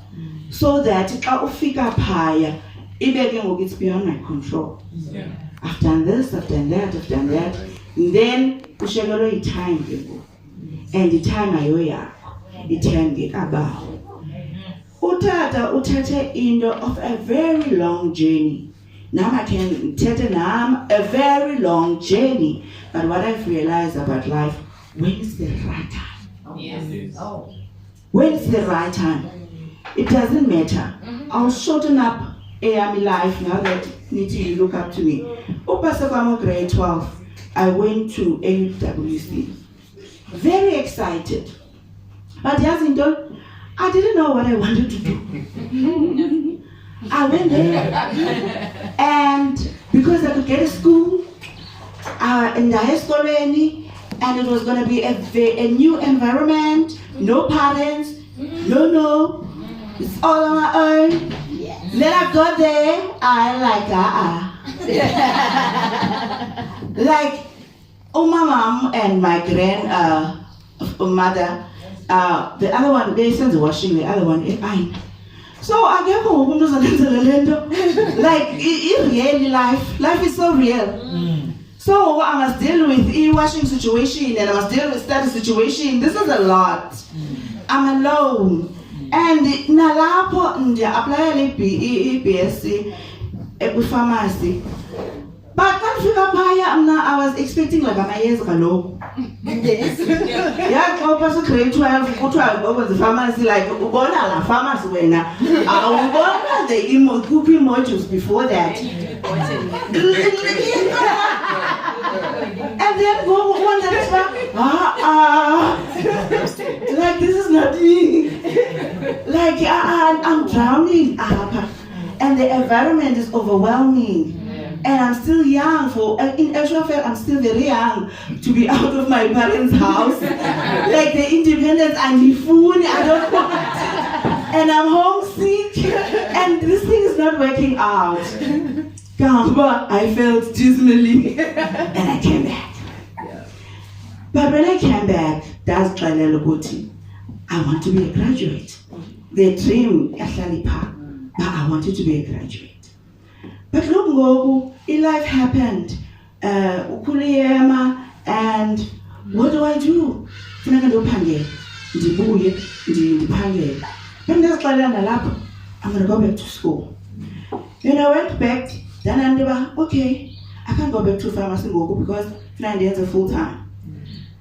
so that xa ufika phaya ibeke ngoku it's beyond my control. Yeah. I've done this, I've done that. And then ushekelwe i-time people. And the time ayoyakho. I-time ke kabawo. Utata uthathe into of a very long journey. Now I can tell a very long journey. But what I've realized about life, when is the right time? Yes. Oh. When is the right time? It doesn't matter. I'll shorten up my life now that you look up to me. Upasakamo grade 12, I went to AWC. Very excited. But Yazindo, I didn't know what I wanted to do. I went there, and because I could get a school in the high school, and it was going to be a new environment, no parents, no, it's all on my own. Yes. Then I got there, I like my mom and my grandmother. The other one, they send the washing, the other one is fine. So I get home, like in real life is so real. So I must deal with e-washing situation and I must deal with study situation. This is a lot. I'm alone. And nalapo nje apply BSc with pharmacy. But when I I was expecting like a years ago. Yes. Yeah, I was grade 12, go 12 over the pharmacy, like Ubona la pharmacy when I the cooking modules before that. And then go one that's like this is not me. Like I'm drowning up, and the environment is overwhelming. And I'm still young in actual fact, I'm still very young to be out of my parents' house. Like the independence and the food, I don't want it. And I'm homesick, and this thing is not working out. Gamba, I felt dismally, and I came back. But when I came back, that's Tralelogoti. I want to be a graduate. The dream, but I wanted to be a graduate. But look, life happened. And what do I do? I'm going to go back to school. When I went back, then I never, okay, I can't go back to pharmacy because 9 days are full time.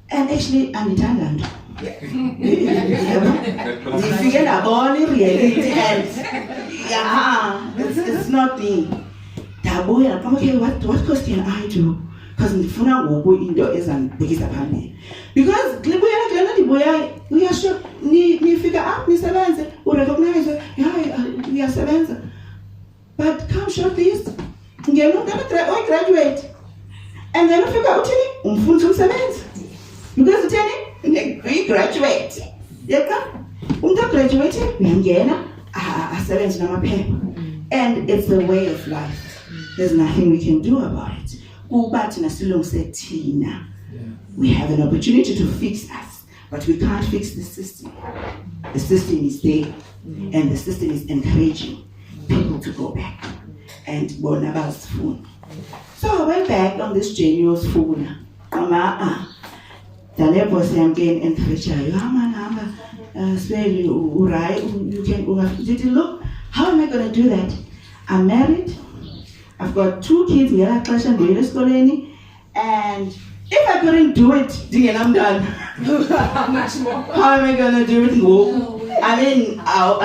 And actually, I'm in Thailand. It's not me. Okay, what course can I do? Because because we are sure we figure out we recognize we are seven. But come short this, graduate. And then we figure out because we graduate. And it's the way of life. There's nothing we can do about it. We have an opportunity to fix us, but we can't fix the system. The system is there, and the system is encouraging people to go back and Bonaba's phone. So I went back on this January's phone. The neighbor was again encouraging you. You can. Did you look? How am I going to do that? I'm married. I've got 2 kids, and if I couldn't do it, I'm done. How am I gonna do it? I mean, I'll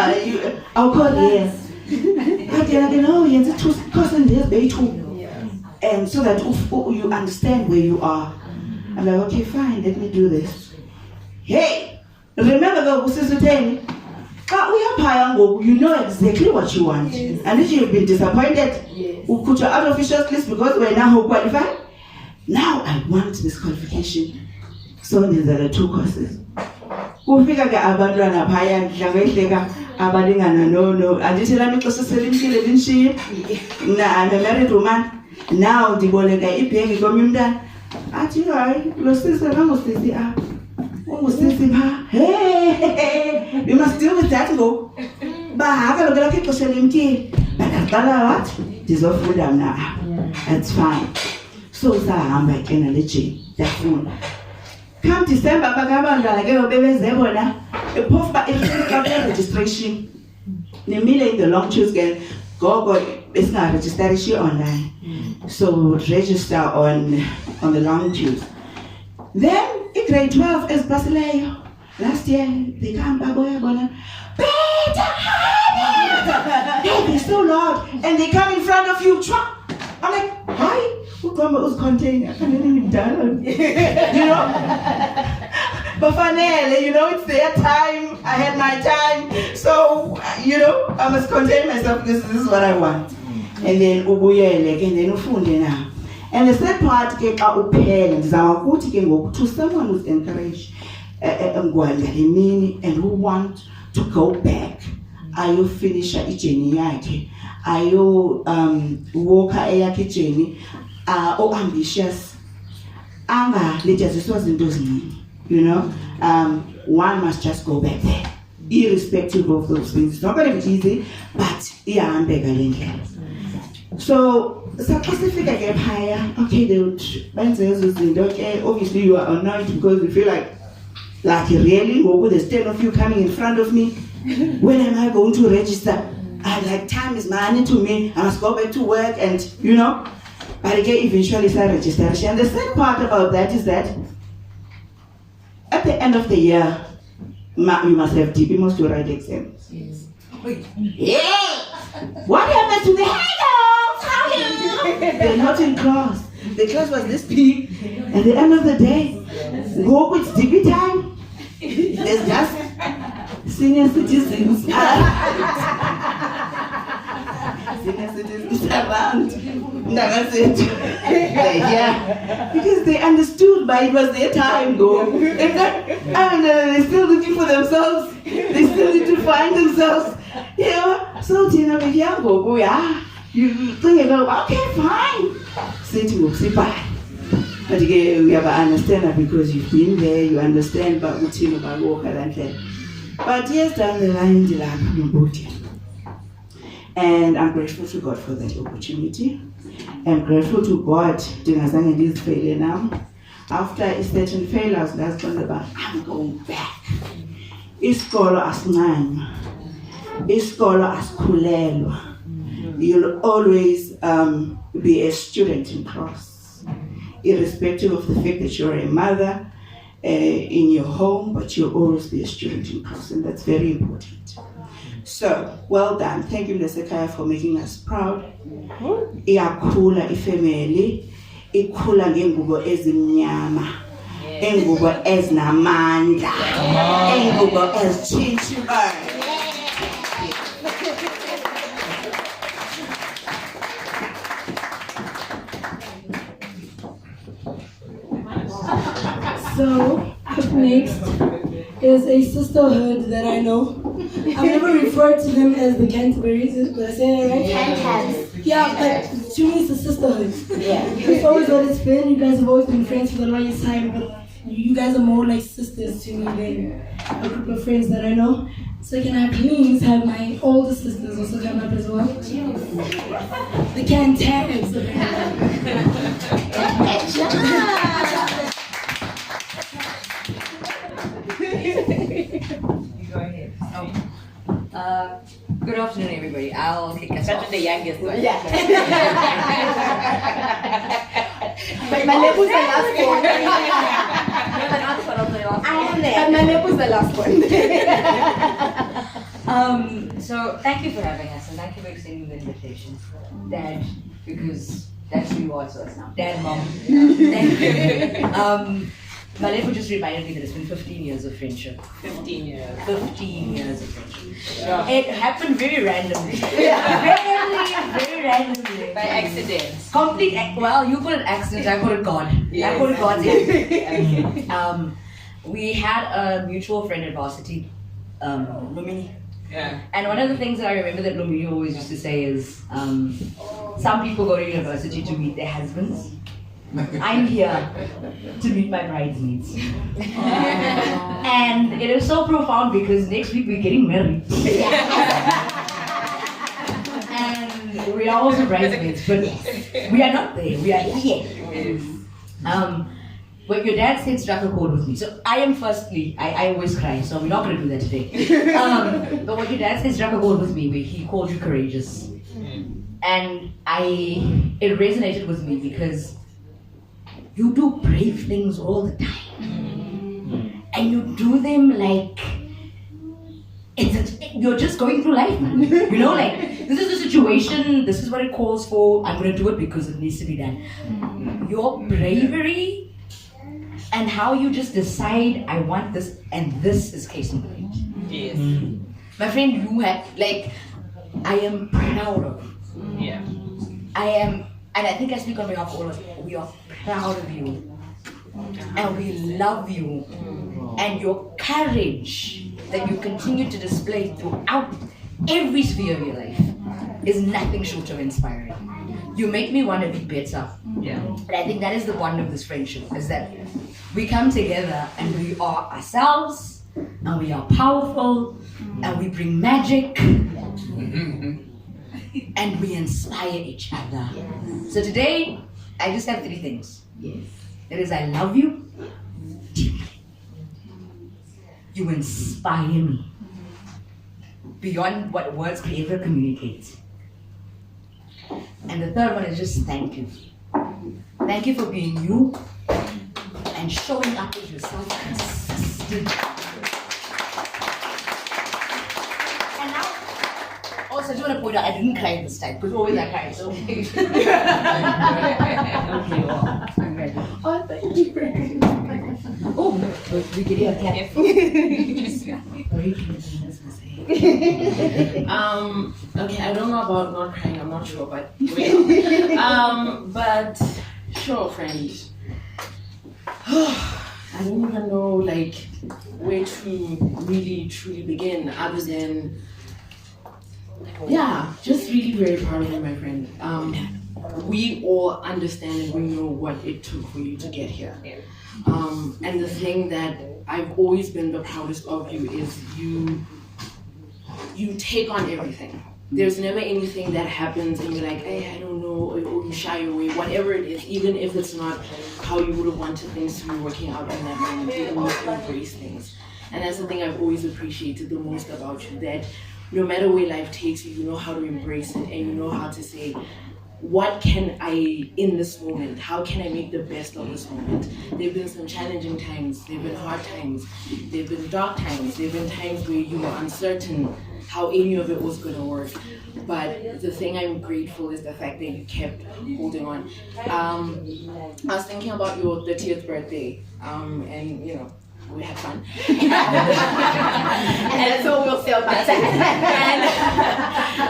call yes. But and so that you understand where you are. I'm like, okay, fine, let me do this. Hey, remember the sister telling you know exactly what you want. Yes. And if you've been disappointed, we'll put you out of officials list because we're now qualified. Now I want this qualification. So these are the 2 courses. No. I'm a married woman. Now the bolega if community. Hey, we must deal with that go. But I have a look at it. But I what? Dissolve food now. That's fine. So I'm back in a little that phone. Come December, Bagabanda, I get a baby's Zebona. A puff by registration. The middle in the long choose again. Go, it's not registration online. So register on the long choose. Then in grade 12 is Basileio. Last year they come back going, they're so loud and they come in front of you. I'm like, hi, who come was container? I can't even down. You know? But finally, it's their time. I had my time. So, I must contain myself because this is what I want. And then ubuyele, and then ufunde now. And the third part came out to someone who's encouraged and who want to go back. Are you finish a journey? Are you walk a journey? Or ambitious? Anga, one must just go back there. irrespective of those things. It's not going to be easy, but so specific I get higher. Okay, they would okay, obviously you are annoyed because you feel like really, what there's 10 of you coming in front of me. When am I going to register? Time is money to me. I must go back to work and but again, eventually start registration. And the sad part about that is that at the end of the year, you must have DP, must do write exams. Yes. Yeah! What happened to the handouts? How you? They're not in class. The class was this big. At the end of the day, go with DP time. There's just senior citizens. Senior citizens around. That's it. Yeah. Because they understood, but it was their time, though. They're still looking for themselves. They still need to find themselves. So Tina, if you go, you think about, okay, fine. Sit bye. But again, we have to understand that because you've been there, you understand about what team about walker and that. But yes, down the line, and I'm grateful to God for that opportunity. I'm grateful to God this failure now. After a certain failure, I was about, I'm going back. Iskolo asngan. Iskolo askulelo. You'll always be a student in class, irrespective of the fact that you're a mother in your home, but you'll always be a student in class, and that's very important. So, well done. Thank you, Lesekaya, for making us proud. Iyakhula ifamily, ikhula ngengubo ezimnyama, engubo ezinamandla, engubo ezitshitshibayo. So, up next is a sisterhood that I know. I've never referred to them as the Canterburys, did I say that right? Can-Cats. Yeah, but to me it's a sisterhood. Yeah. It's always what it's been. You guys have always been friends for the longest time, but you guys are more like sisters to me than a group of friends that I know. So can I please have my older sisters also come up as well? The Can-Cats. Good afternoon, everybody. I'll kick us off. The youngest one. Yeah. But my lip was the last one. I am there. But my lip was the last one. So thank you for having us, and thank you for extending the invitation, Dad, because that's who you are to us now. Dad, Mom. Thank you. Malefu just reminded me that it's been 15 years of friendship. 15 years. 15 years of friendship. Yeah. It happened very randomly. Very randomly. By accident. Complete, well, you call it accident, I call it God. Yes. I call it God's hand. We had a mutual friend at varsity, Lumini. Yeah. And one of the things that I remember that Lumini always used to say is, some people go to university to meet their husbands. I'm here to meet my bridesmaids. And it is so profound because next week we're getting married. And we are also bridesmaids, but we are not there, we are here. But your dad said struck a chord with me. So I am firstly, I always cry, so we're not going to do that today. But what your dad said struck a chord with me, where he called you courageous. And it resonated with me because you do brave things all the time. And you do them like, you're just going through life, man. You know, like, this is the situation, this is what it calls for, I'm going to do it because it needs to be done. Your bravery and how you just decide, I want this, and this is case in point. Yes. My friend, you have, like, I am proud of you. Yeah. I am, and I think I speak on behalf of all of you, we are proud of you. And we love you. And your courage that you continue to display throughout every sphere of your life is nothing short of inspiring. You make me want to be better. Yeah. And I think that is the bond of this friendship, is that we come together and we are ourselves, and we are powerful, and we bring magic, and we inspire each other. So today, I just have 3 things. It is I love you deeply. You inspire me beyond what words could ever communicate. And the third one is just thank you. Thank you for being you and showing up as yourself consistently. And now, also I just want to point out, I didn't cry this time because always I cry. So okay, well, I'm ready. Oh, thank you very much. Oh, we can hear a cat. Okay, I don't know about not crying, I'm not sure, but wait. But sure, friend. I don't even know like where to really truly begin other than just really very proud of you, my friend. We all understand and we know what it took for you to get here. And the thing that I've always been the proudest of you is you take on everything. There's never anything that happens and you're like, hey, I don't know, or you shy away, whatever it is, even if it's not how you would have wanted things to be working out in that moment, you always embrace things. And that's the thing I've always appreciated the most about you, that no matter where life takes you, you know how to embrace it and you know how to say, what can I, in this moment, how can I make the best of this moment? There have been some challenging times, there have been hard times, there have been dark times, there have been times where you were uncertain how any of it was going to work. But the thing I'm grateful is the fact that you kept holding on. I was thinking about your 30th birthday, and you know, we had fun. And so we'll still back.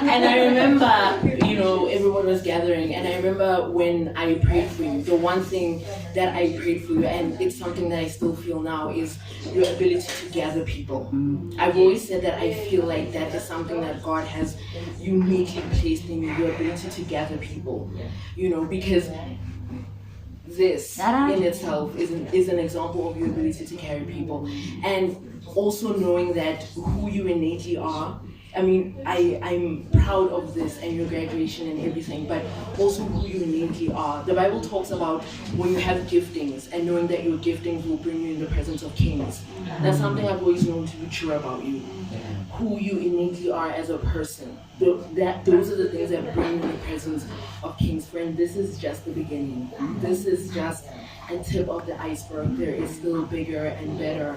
And I remember, you know, everyone was gathering, and I remember when I prayed for you, the one thing that I prayed for you, and it's something that I still feel now, is your ability to gather people. I've always said that I feel like that is something that God has uniquely placed in you, your ability to gather people, you know, because this in itself is an example of your ability to carry people. And also knowing that who you innately are. I mean, I'm proud of this and your graduation and everything, but also who you innately are. The Bible talks about when you have giftings and knowing that your giftings will bring you in the presence of kings. That's something I've always known to be true about you. Who you innately are as a person. Those are the things that bring you in the presence of kings. Friend, this is just the beginning. This is just a tip of the iceberg. There is still bigger and better,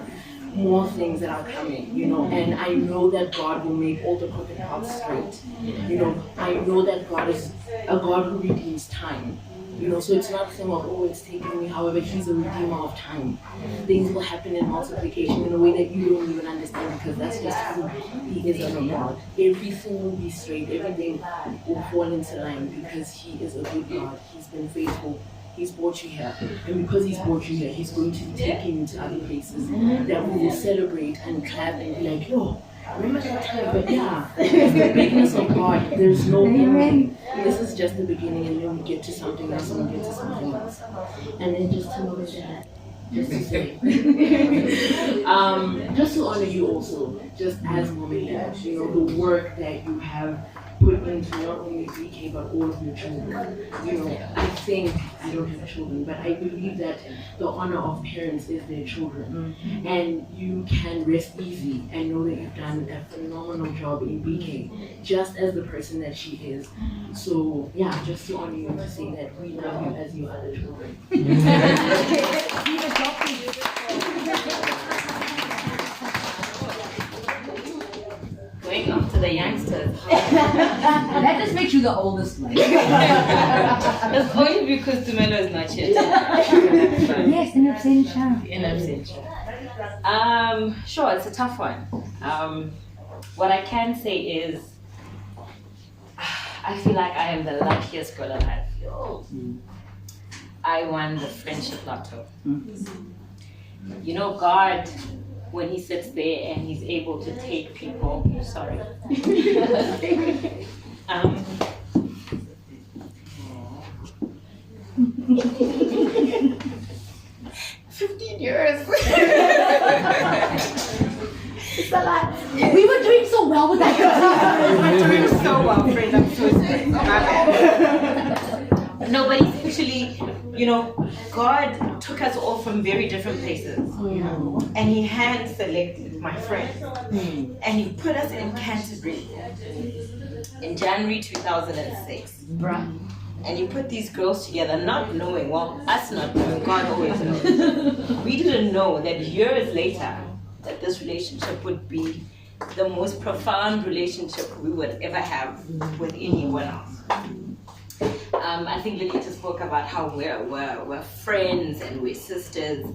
more things that are coming, you know, and I know that God will make all the crooked paths straight. You know, I know that God is a God who redeems time. You know, so it's not a thing of, oh, it's taking me, however, He's a redeemer of time. Things will happen in multiplication in a way that you don't even understand, because that's just who He is as a God. Everything will be straight, everything will fall into line, because He is a good God. He's been faithful. He's brought you here, and because He's brought you here, He's going to be taking you to other places that we will celebrate and clap and be like, yo, remember that time? But yeah, it's the bigness of God. There's no ending. This is just the beginning, and then we get to something else, and we get to something else, and then just to know that. Just to say, just to honor you also, just as women, you know, the work that you have put into not only BK but all of your children. You know, I think, I don't have children, but I believe that the honor of parents is their children. And you can rest easy and know that you've done a phenomenal job in BK, just as the person that she is. So yeah, just to honor you and to say that we love you as your other children. Going on to the youngsters. That just makes you the oldest one. That's only because Tumelo is not yet. Yes, in absentia. In absentia. Sure, it's a tough one. What I can say is, I feel like I am the luckiest girl alive. I won the friendship lotto. You know, God, when He sits there and He's able to take people, 15 years. It's a lot. We were doing God took us all from very different places. And He hand selected my friend. And He put us in Canterbury in January 2006. And He put these girls together, not knowing, well, us not knowing, God always knows. We didn't know that years later, that this relationship would be the most profound relationship we would ever have with anyone else. I think Lilita spoke about how we're friends and we're sisters,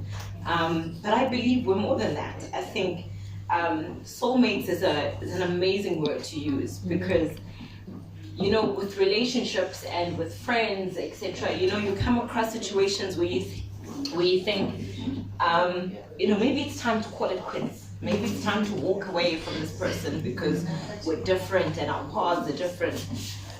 but I believe we're more than that. I think soulmates is an amazing word to use because, with relationships and with friends, etc., you come across situations where you think, maybe it's time to call it quits. Maybe it's time to walk away from this person because we're different and our paths are different.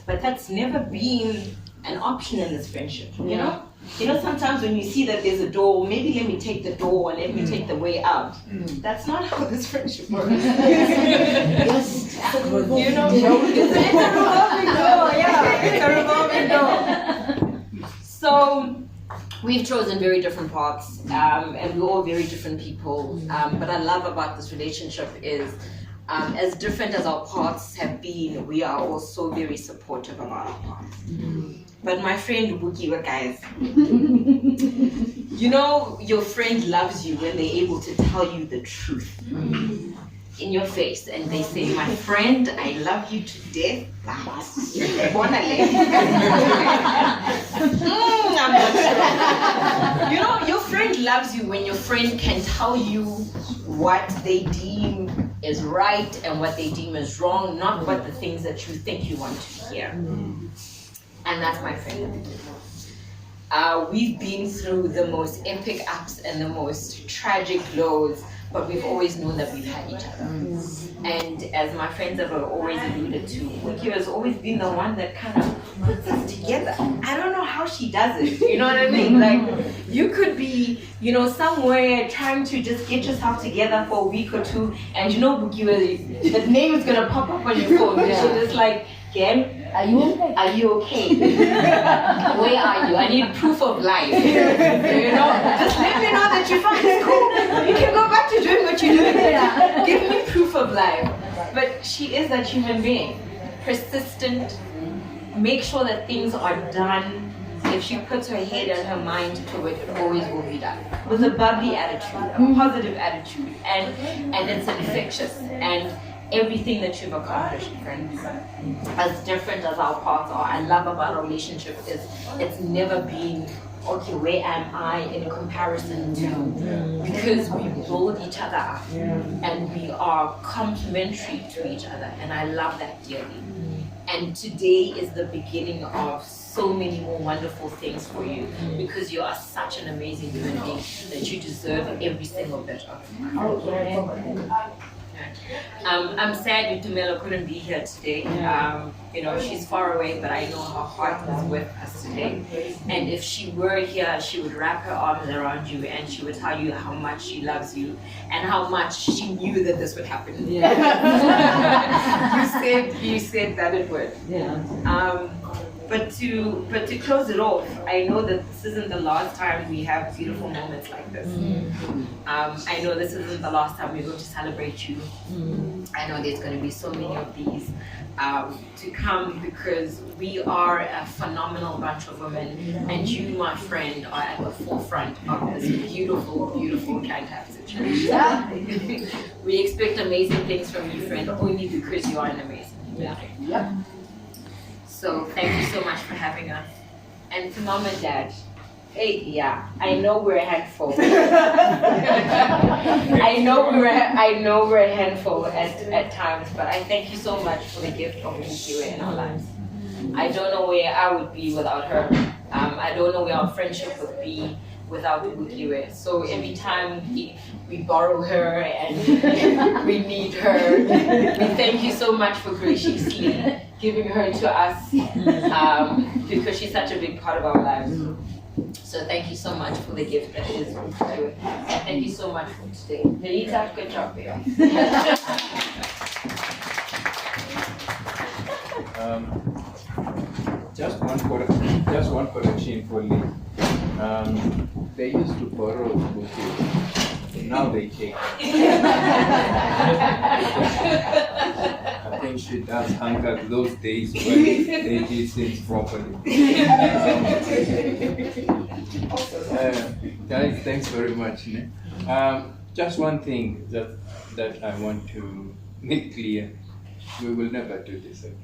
But that's never been an option in this friendship, sometimes when you see that there's a door, maybe let me take the door and let me take the way out. That's not how this friendship works. It's a revolving door. So we've chosen very different paths, and we're all very different people. But I love about this relationship is, as different as our paths have been, we are also very supportive about our paths. But my friend Bukiwe, guys, your friend loves you when they're able to tell you the truth in your face, and they say, "My friend, I love you to death, but I'm not sure." Your friend loves you when your friend can tell you what they deem is right and what they deem is wrong, not what the things that you think you want to hear. And that's my friend. We've been through the most epic ups and the most tragic lows, but we've always known that we've had each other. And as my friends have always alluded to, Bukiwe has always been the one that kind of puts us together. I don't know how she does it, you know what I mean? Like, you could be, somewhere trying to just get yourself together for a week or two, and Bukiwe, the name is gonna pop up on your phone, and she's just like, "Ken, are you okay? Are you okay? Where are you? I need proof of life. Just let me know that you're fine. It's cool. You can go back to doing what you're doing. Give me proof of life." But she is that human being, persistent. Make sure that things are done. If she puts her head and her mind to it, it always will be done. With a bubbly attitude, a positive attitude, and it's infectious. And everything that you've accomplished, friends, as different as our paths are, I love about our relationship is it's never been, okay, where am I in comparison to? Because we build each other up and we are complementary to each other, and I love that dearly. And today is the beginning of so many more wonderful things for you, because you are such an amazing human being that you deserve every single bit of it. I'm sad Utumelo couldn't be here today. She's far away, but I know her heart is with us today. And if she were here, she would wrap her arms around you and she would tell you how much she loves you and how much she knew that this would happen. Yeah. you said that it would. Yeah. But to close it off, I know that this isn't the last time we have beautiful moments like this. I know this isn't the last time we're going to celebrate you. I know there's going to be so many of these to come, because we are a phenomenal bunch of women, and you, my friend, are at the forefront of this beautiful, beautiful Cantab situation. We expect amazing things from you, friend, only because you are an amazing human being. Yep. So thank you so much for having us. And to Mom and Dad, hey, yeah, I know we're a handful. I know we're a handful at times, but I thank you so much for the gift of Bukiwe in our lives. I don't know where I would be without her. I don't know where our friendship would be without Bukiwe. So every time we borrow her and we need her, we thank you so much for graciously giving her to us, because she's such a big part of our lives. So thank you so much for the gift that is Bukiwe. And thank you so much for today. Lilita, good job, baby. Just one correction for Lee. They used to borrow Bukiwe. Now they take it. I think she does uncut those days when they did things properly. Guys, thanks very much. Just one thing that I want to make clear. We will never do this again.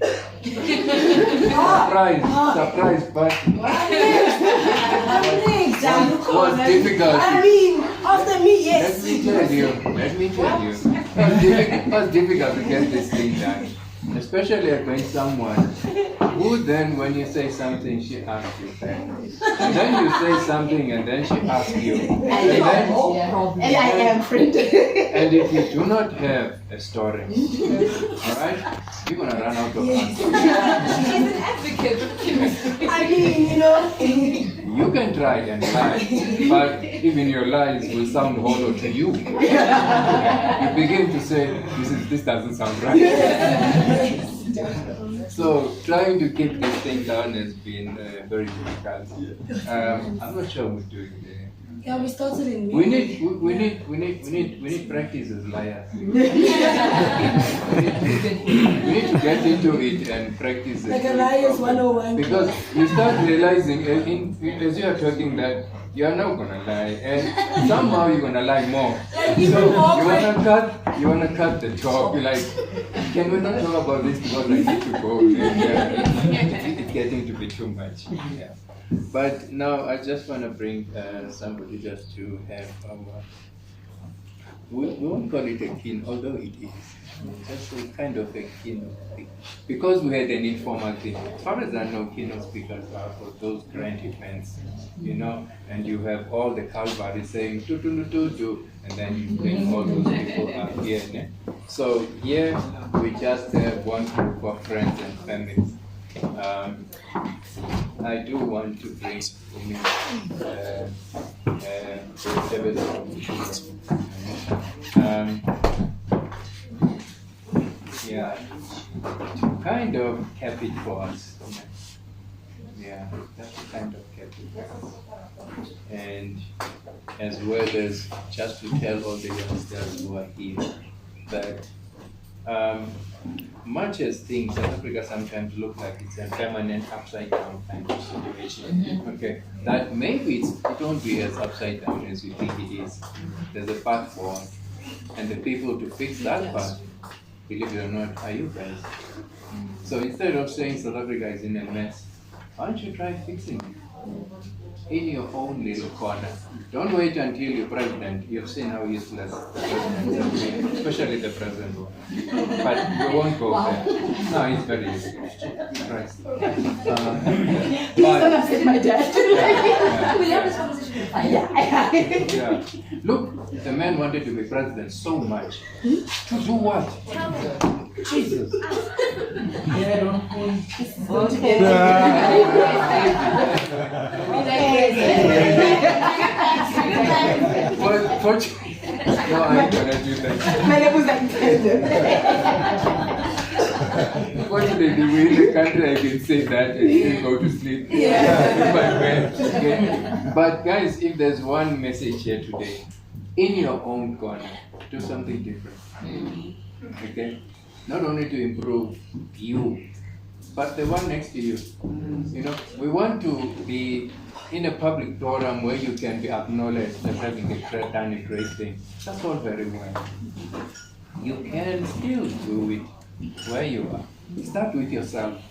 Surprise party. Was difficult. I mean, after me, yes. Let me tell you. It was difficult to get this thing done. Especially when someone who then, when you say something, she asks you back. And then you say something and then she asks you. And And I am friend. And if you do not have a story, alright, you're gonna run out of answers. She's an advocate. I mean, you know. You can try and lie, but even your lies will sound hollow to you. You begin to say, this doesn't sound right. So trying to keep this thing down has been very difficult. I'm not sure we're doing it. Yeah, we started in May. We need practice as liars. We need to get into it and practice it. Like a liar's 101. Because you start realizing as you are talking that you are not gonna lie, and somehow you're gonna lie more. Like So even you wanna cut the talk. You're like, can we not talk about this because I need to go? It's getting to be too much. Yeah. But now I just want to bring somebody just to have our, we won't call it a keynote, although it is. Just a kind of a keynote thing. Because we had an informal thing. As far as I know, keynote speakers are for those grand events, you know, and you have all the Calvary saying, do, and then you bring all those people up here. Ne? So here we just have one group of friends and families. I do want to bring yeah, to kind of cap it for us. Yeah, that's to kind of cap it for us. And as well as just to tell all the youngsters who are here that much as things in Africa sometimes look like it's a permanent upside down kind of situation, okay, that maybe it won't be as upside down as you think it is. There's a path forward, and the people to fix that path, believe it or not, are you guys. So instead of saying South Africa is in a mess, why don't you try fixing it in your own little corner? Don't wait until you're president. You've seen how useless the president has been, especially the present one. But we won't go there. No, he's very useless. Christ. Please don't upset my dad. We'll have this conversation. Yeah. Look, the man wanted to be president so much. To do what? Jesus. No, I'm gonna do that. My name was like Fortunately, we're in the country, I can say that and still go to sleep. Okay. But guys, if there's one message here today, in your own corner, do something different. Okay? Not only to improve you, but the one next to you. You know, we want to be in a public forum where you can be acknowledged as having done a great thing. That's all very well. You can still do it where you are. Start with yourself.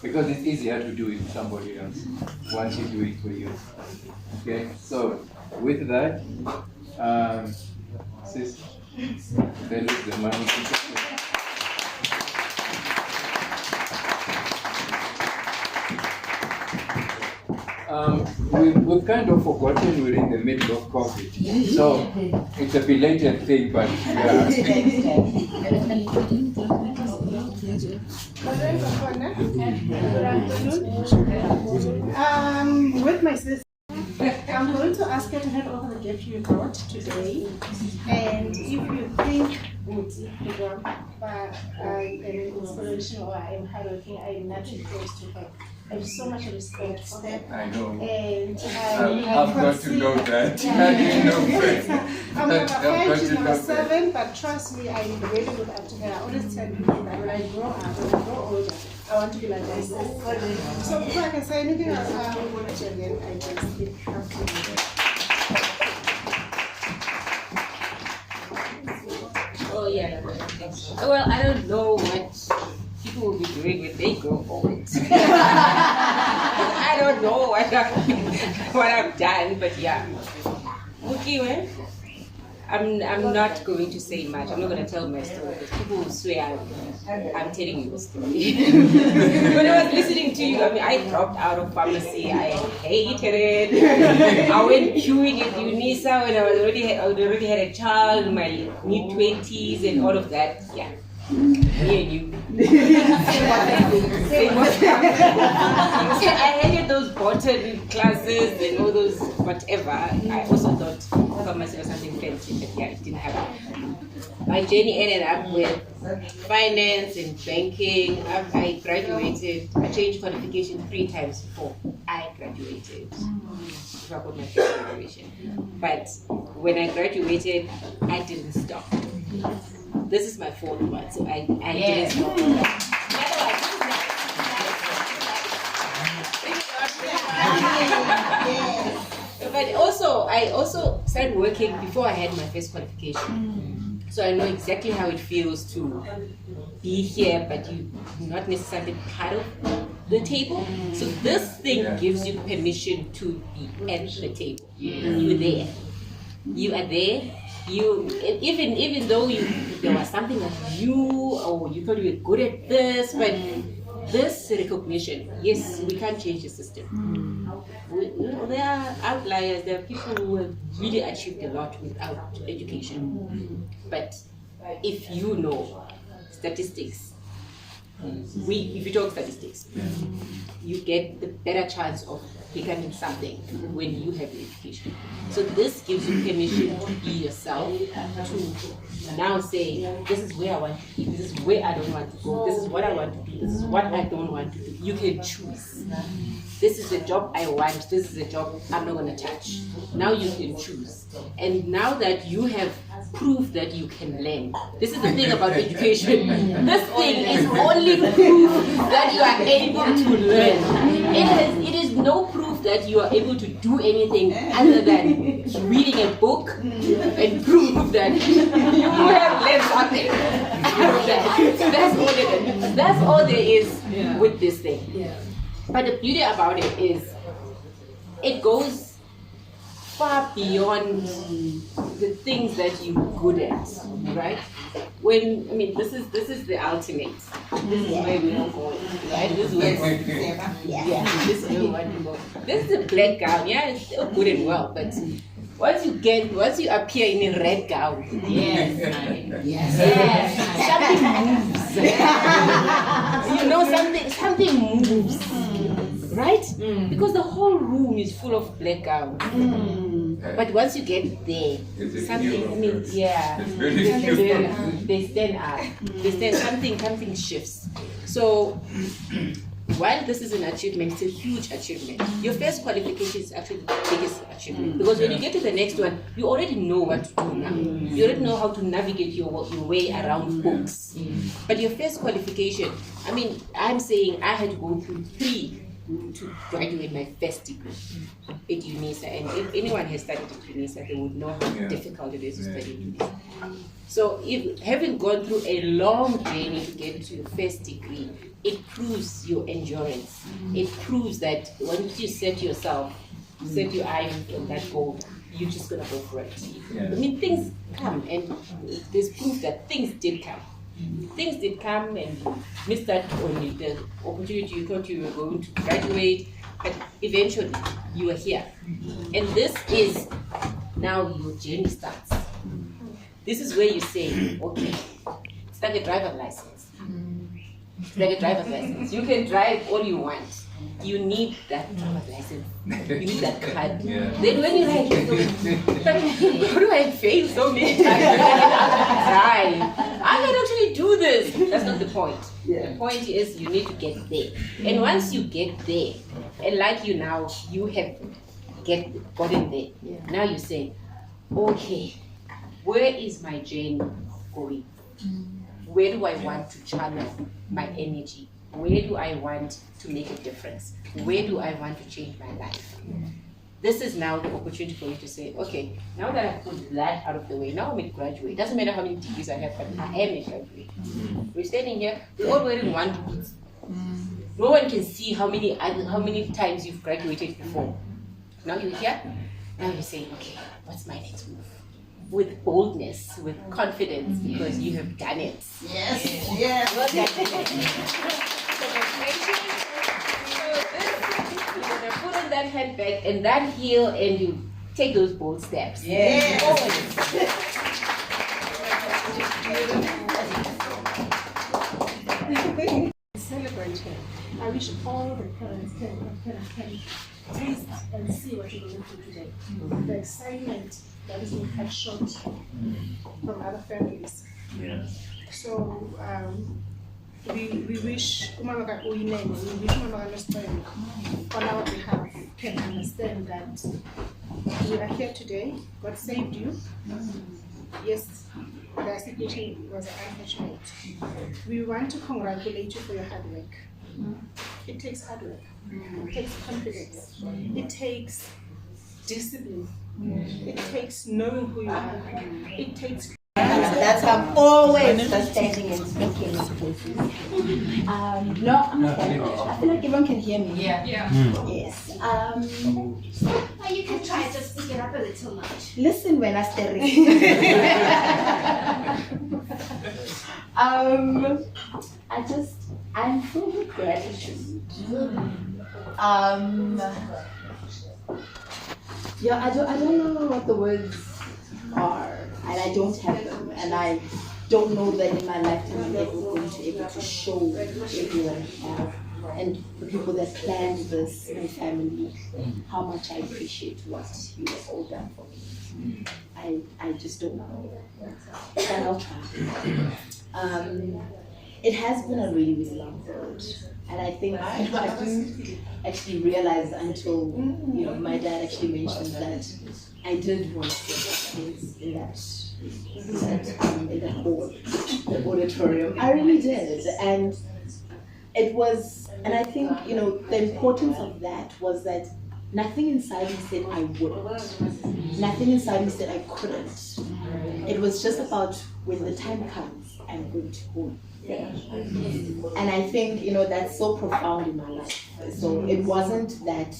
Because it's easier to do it with somebody else once you do it for you. Okay, so with that, sis, there is the money. We've kind of forgotten we're in the middle of COVID. So it's a belated thing, but yeah. With my sister, I'm going to ask her to hand over the gift you got today. And if you think an inspiration or I'm hardworking, I'm not too close to her. I have so much respect for them. I know. And I've got to know that. How do you know first? I'm number 5, got she's to number know that. 7, but trust me, I really look up to her. I always tell people that when I grow up, when I grow older, I want to be like my sister. So before I can say anything else, I just speak up to you. Oh yeah. Well, I don't know what people will be doing when they grow old. I don't know what I've done, but yeah. Bukiwe, I'm not going to say much. I'm not going to tell my story because people will swear I'm telling you a story. When I was listening to you, I mean, I dropped out of pharmacy. I hated it. I went queuing at UNISA when I already had a child in my mid-20s and all of that. Yeah. Me and you. I hated those botany classes and all those whatever. I also thought pharmacy was something fancy, but yeah, it didn't happen. My journey ended up with finance and banking. I graduated. I changed qualification 3 times before I graduated. I got my first graduation. But when I graduated, I didn't stop. This is my 4th one, so I didn't stop. But I also started working before I had my first qualification. So I know exactly how it feels to be here, but you're not necessarily part of the table. So this thing gives you permission to be at the table. You're there. You are there. You even though there was something that or you thought you were good at this, but this recognition, yes, we can't change the system. There are outliers. There are people who have really achieved a lot without education. But if you know statistics, if you talk statistics, you get the better chance of becoming something when you have the education. So this gives you permission to be yourself, to now say, this is where I want to be, this is where I don't want to go, this is what I want to do, this is what I don't want to do. You can choose. This is the job I want, this is the job I'm not going to touch. Now you can choose. And now that you have proof that you can learn. This is the thing about education. This thing is only proof that you are able to learn. It is no proof that you are able to do anything other than reading a book and prove that you have learned something. That's all there is with this thing. But the beauty about it is it goes far beyond the things that you're good at, right? This is the ultimate. This is where we want to go, right? This is where this is where we want to go. This is a black gown, yeah, it's still good and well, but once you appear in a red gown, something moves. Right? Because the whole room is full of black gowns. But once you get there, something, they stand up. Something shifts. So while this is an achievement, it's a huge achievement. Your first qualification is actually the biggest achievement. Because when you get to the next one, you already know what to do now. You already know how to navigate your way around books. But your first qualification, I'm saying I had to go through 3 to graduate my first degree at UNISA. And if anyone has studied at UNISA, they would know how difficult it is to study at UNISA. So if having gone through a long journey to get to your first degree, it proves your endurance. It proves that once you set your eye on that goal, you're just gonna go for it. Things come, and there's proof that things did come. Things did come, and you missed that only the opportunity. You thought you were going to graduate, but eventually you are here. And this is now your journey starts. This is where you say, okay, it's like a driver's license. It's like a driver's license. You can drive all you want. You need that driver's license. You need that card. Then when you're like, how do I fail so many times? I can actually do do this. That's not the point. Yeah. The point is you need to get there. And once you get there, and like you now, you have gotten there. Yeah. Now you say, okay, where is my journey going? Where do I want to channel my energy? Where do I want to make a difference? Where do I want to change my life? This is now the opportunity for you to say, okay, now that I've put that out of the way, now I'm in graduate. It doesn't matter how many degrees I have, but I am in graduate. We're standing here, we're all wearing one degree. No one can see how many times you've graduated before. Now you're here, now you're saying, okay, what's my next move? With boldness, with confidence, because you have done it. Yes. Yes. Well done. You're gonna put on that handbag and that heel and you take those bold steps. Yes. Celebrate her. I wish all the parents can taste and see what you're going through today. The excitement that is being cut short from other families. Yeah. So we wish Mama Uyinene, we wish Mama understand on our behalf can understand that you are here today. God saved you. Yes, the situation was unfortunate. We want to congratulate you for your hard work. It takes hard work. It takes confidence. It takes discipline. It takes knowing who you are. It takes. That's how I'm always just standing and speaking in places. No, I'm okay. I feel like everyone can hear me. Yeah. Yes. You can try to speak it up a little much. Listen when I stare. I'm filled with gratitude. Yeah, I don't know what the words are, and I don't have them, and I don't know that in my lifetime I'm ever going to be able to show everyone I have and the people that planned this, my family, how much I appreciate what you have all done for me. I just don't know, but I'll try. It has been a really, really long road, and I think I didn't actually realize until my dad actually mentioned that I did want to get in that hall, the auditorium. I really did, and it was, and I think the importance of that was that nothing inside me said I wouldn't. Nothing inside me said I couldn't. It was just about when the time comes, I'm going to go. And I think that's so profound in my life. So it wasn't that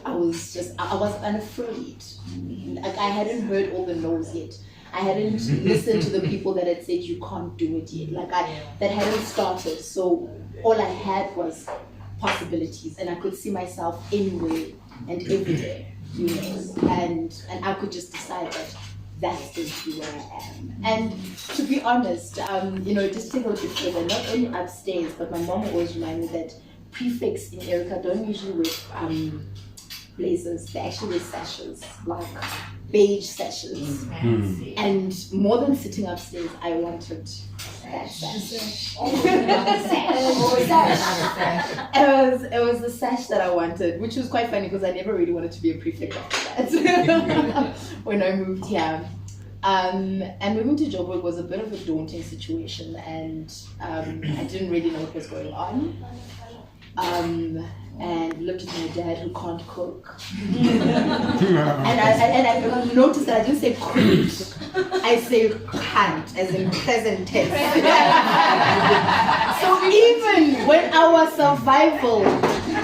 I was unafraid. Like I hadn't heard all the no's yet. I hadn't listened to the people that had said you can't do it yet. That hadn't started. So all I had was possibilities, and I could see myself anywhere and everywhere, and I could just decide that that's going to be where I am. And to be honest, just take a look further, not only upstairs, but my mom always reminded me that prefects in Erica don't usually wear blazers, they actually wear sashes, like beige sashes. And more than sitting upstairs, I wanted that sash. It was the sash that I wanted, which was quite funny because I never really wanted to be a prefect after that when I moved here. And moving to Joburg was a bit of a daunting situation, and I didn't really know what was going on. And looked at my dad who can't cook. and I noticed that I didn't say couldn't, I say can't, as in present tense. So even when our survival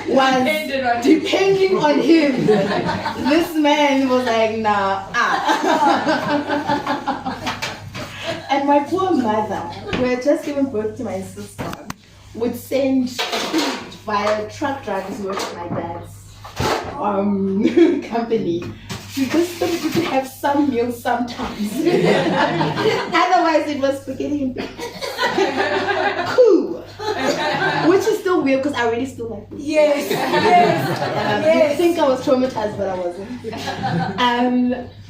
was depending on him, this man was like, nah. And my poor mother, who had just given birth to my sister, would send food via truck drivers who worked at my dad's company, just so that we could have some meals sometimes. Otherwise, it was spaghetti and cool. Which is still weird me up because I really still like this. Yes. I think I was traumatized, but I wasn't.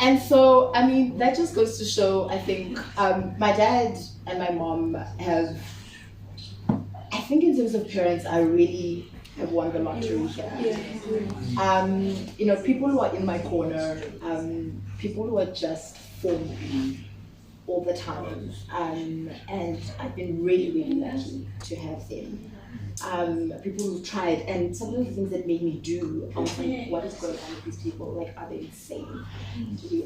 And so, I mean, that just goes to show, I think, my dad and my mom have, I think in terms of parents, I really have won the lottery here. You know, people who are in my corner, people who are just for me all the time, and I've been really, really lucky to have them. People who've tried, and some of the things that made me do, I was like, what is going on with these people? Like, are they insane?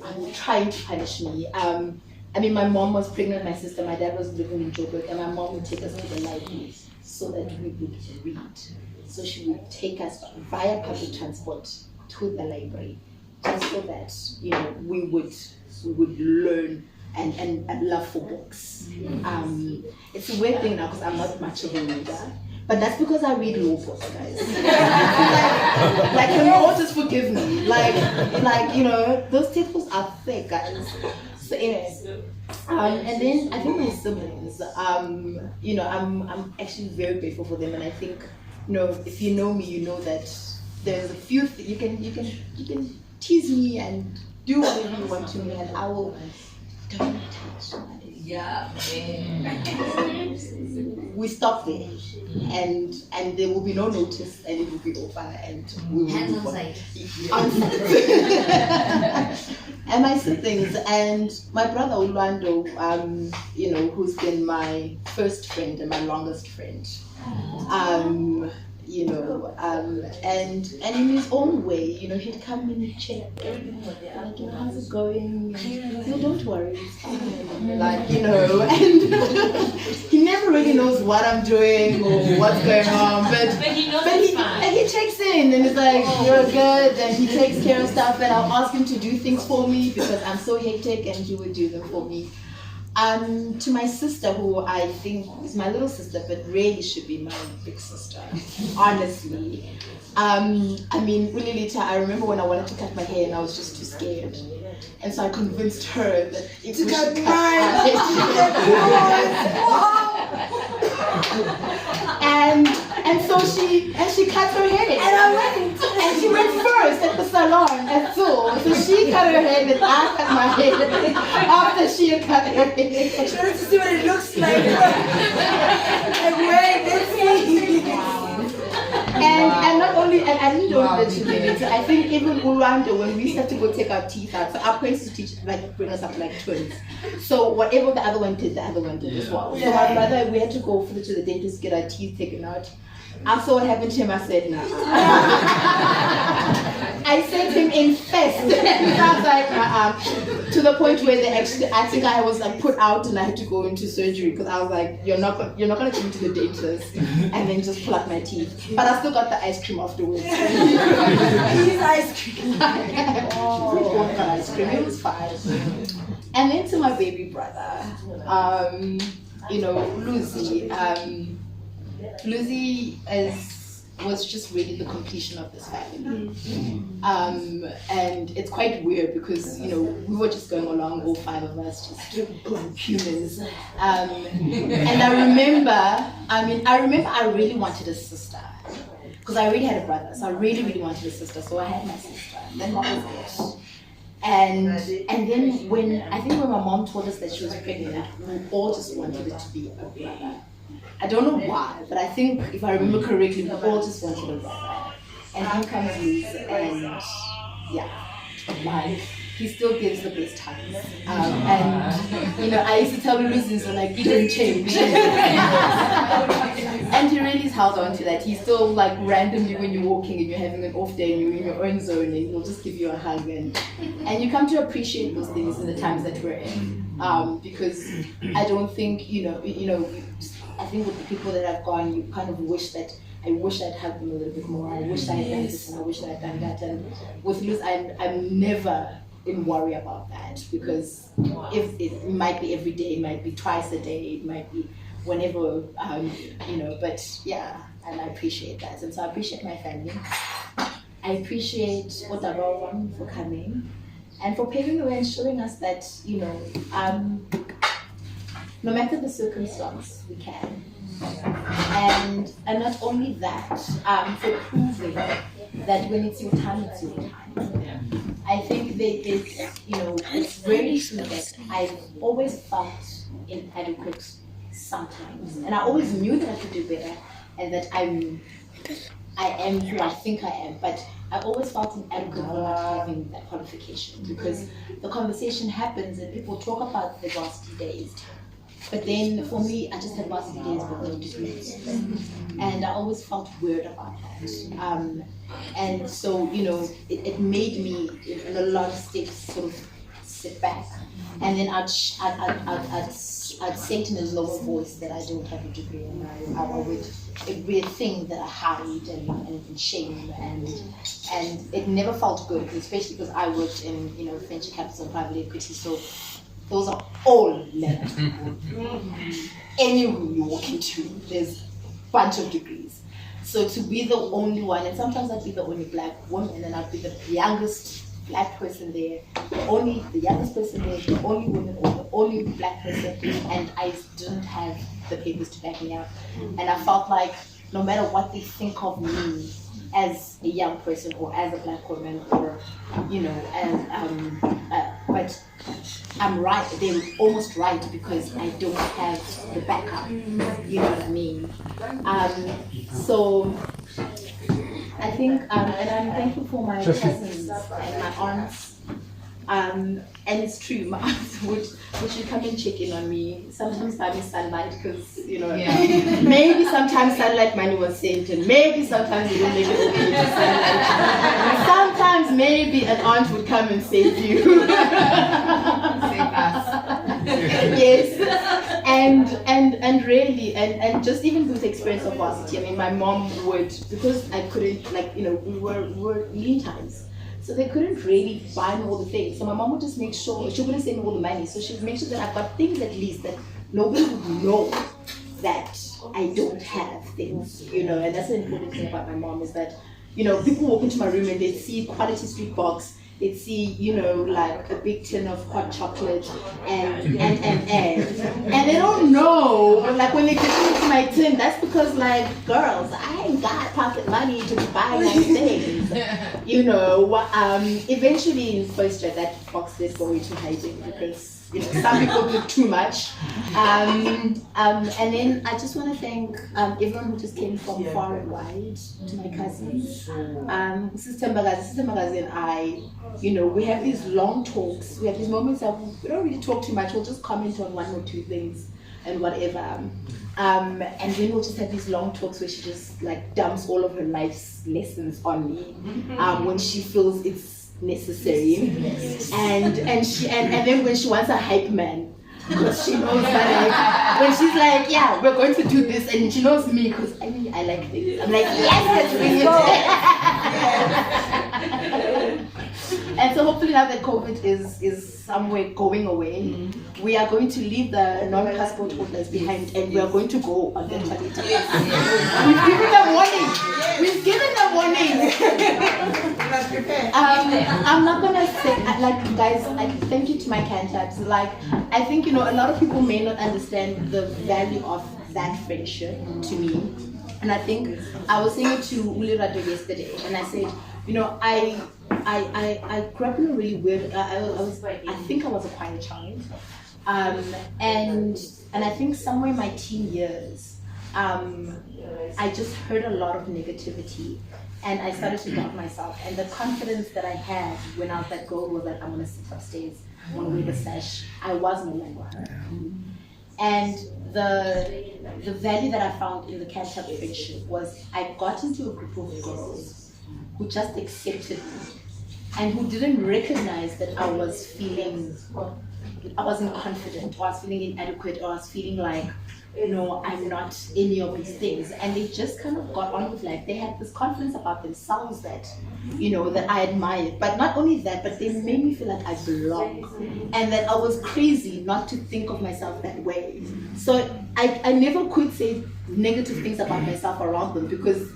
Are they trying to punish me? I mean, my mom was pregnant with my sister, my dad was living in Joburg, and my mom would take us to the library so that we would read. So she would take us via public transport to the library, just so that, you know, we would learn and love for books. It's a weird thing now because I'm not much of a reader, but that's because I read law books, guys. like can you all just forgive me? Like you know, those textbooks are thick, guys. So anyway, and then I think my siblings, you know, I'm actually very grateful for them, and I think, you know, if you know me, you know that there's a few you can tease me and do whatever you want to me, and I will. Don't touch my. Yeah, we stop there, and there will be no notice, and it will be over, and we will hands on side. And my siblings and my brother Orlando, you know, who's been my first friend and my longest friend, you know, and in his own way, you know, he'd come and check everything, like, you know, how's it going? No, don't worry, it's fine. Like, you know, and he never really knows what I'm doing or what's going on, but he knows it's fine. And he checks in and he's like, you're good, and he takes care of stuff, and I'll ask him to do things for me because I'm so hectic, and he would do them for me. To my sister, who I think is my little sister, but really should be my big sister, honestly. I mean, really later, I remember when I wanted to cut my hair and I was just too scared. And so I convinced her that if we should cut my and so she cut her hair. And I went. And she went first at the salon at Seoul. So she cut her hair and I cut my hair after she had cut her hair. She wanted to see what it looks like. Like, wait, let's see. And not only, and I didn't know that she did it. I think even Urwanda, when we started to go take our teeth out, so our parents used to teach, like, bring us up like twins. So whatever the other one did, the other one did as well. So my brother, we had to go to the dentist to get our teeth taken out. I saw what happened to him, I said, no. I sent him in first. And I was like, to the point where they actually, I think I was like put out and I had to go into surgery because I was like, you're not gonna come to the dentist and then just pluck my teeth. But I still got the ice cream afterwards. He's ice cream. We both got ice cream, it was fine. And then to my baby brother, you know, Lucy. Lucy was just really the completion of this family. And it's quite weird because, you know, we were just going along, all five of us, just humans. And I remember I really wanted a sister. Because I already had a brother, so I really, really wanted a sister. So I had my sister, and then that was it. And then when my mom told us that she was pregnant, we all just wanted it to be a brother. I don't know why, but I think if I remember correctly, we all just wanted a brother. And here comes Luz, and yeah, like, he still gives the best hugs. And you know, I used to tell Luz, so like, he didn't change. And he really held on to that. He's still like randomly when you're walking and you're having an off day and you're in your own zone, and he'll just give you a hug, and you come to appreciate those things in the times that we're in. Because I don't think, you know, I think with the people that have gone, you kind of wish that I wish I'd hugged them a little bit more. I wish I had done this and I wish I had done that. And with Luz, I'm never in worry about that, because if it might be every day, it might be twice a day, it might be whenever, you know. But yeah, and I appreciate that, and so I appreciate my family. I appreciate Otabawan for coming and for paving the way and showing us that, you know, no matter the circumstance, we can. And not only that, for proving that when it's your time, it's your time. I think that it's really true that I've always felt inadequate sometimes, and I always knew that I could do better, and that I am who I think I am, but I always felt inadequate for not having that qualification, because the conversation happens and people talk about the varsity days. But then for me, I just had varsity days but no degrees. And I always felt weird about that. And so, it made me, in a lot of steps, sort of sit back. And then I'd say it in a lower voice that I don't have a degree, and it'd be a thing that I hide and shame, and it never felt good, especially because I worked in venture capital and private equity, so those are all learned people. Any room you walk into, there's a bunch of degrees. So to be the only one, and sometimes I'd be the only black woman, and I'd be the youngest black person there, the youngest person there, the only woman or the only black person, and I didn't have the papers to back me up. And I felt like no matter what they think of me as a young person or as a black woman, or but I'm right, they're almost right, because I don't have the backup, you know what I mean? So I think, and I'm thankful for my cousins and my aunts. And it's true, my aunts would come and check in on me. Sometimes by me sunlight, because maybe sometimes sunlight money was sent, and maybe sometimes you don't make it over into sunlight. Sometimes maybe an aunt would come and save you. Save us. Yes. And really, and just even with the experience of varsity, I mean, my mom would, because I couldn't, we were lean times. So they couldn't really buy me all the things. So my mom would just make sure, she wouldn't send me all the money. So she would make sure that I've got things at least that nobody would know that I don't have things, And that's the important thing about my mom, is that, people walk into my room and they'd see Quality Street box, they'd see, like a big tin of hot chocolate and they don't know, like when they get into my tin, that's because, like, girls, I ain't got pocket money to buy nice things. Eventually in first year that box did go into hiding, because some people do too much. And then I just want to thank everyone who just came from far and wide, to my cousins. Sister Magazi and I, we have these long talks. We have these moments that we don't really talk too much. We'll just comment on one or two things and whatever. And then we'll just have these long talks where she just dumps all of her life's lessons on me when she feels it's necessary, and then when she wants a hype man, because she knows that when she's like, yeah, we're going to do this, and she knows me because I like this. I'm like, yes, let's bring it. And so hopefully now that COVID is somewhere going away, we are going to leave the non-passport holders behind, and we are going to go on the toilet. We've given them warning. I'm not gonna say, guys, thank you to my cantabs. I think, a lot of people may not understand the value of that friendship to me. And I think I was saying it to Uli Rado yesterday, and I said, I grew up in a really weird, I think I was a quiet child. And I think somewhere in my teen years, I just heard a lot of negativity, and I started to doubt myself. And the confidence that I had when I was that girl was that I'm gonna sit upstairs, I'm gonna wear the sash. I was no longer her. And the value that I found in the catch-up friendship was I got into a group of girls who just accepted me and who didn't recognize that I wasn't confident, or I was feeling inadequate, or I was feeling like, I'm not any of these things. And they just kind of got on with life. They had this confidence about themselves that, that I admired. But not only that, but they made me feel like I belong. And that I was crazy not to think of myself that way. So I never could say negative things about myself around them, because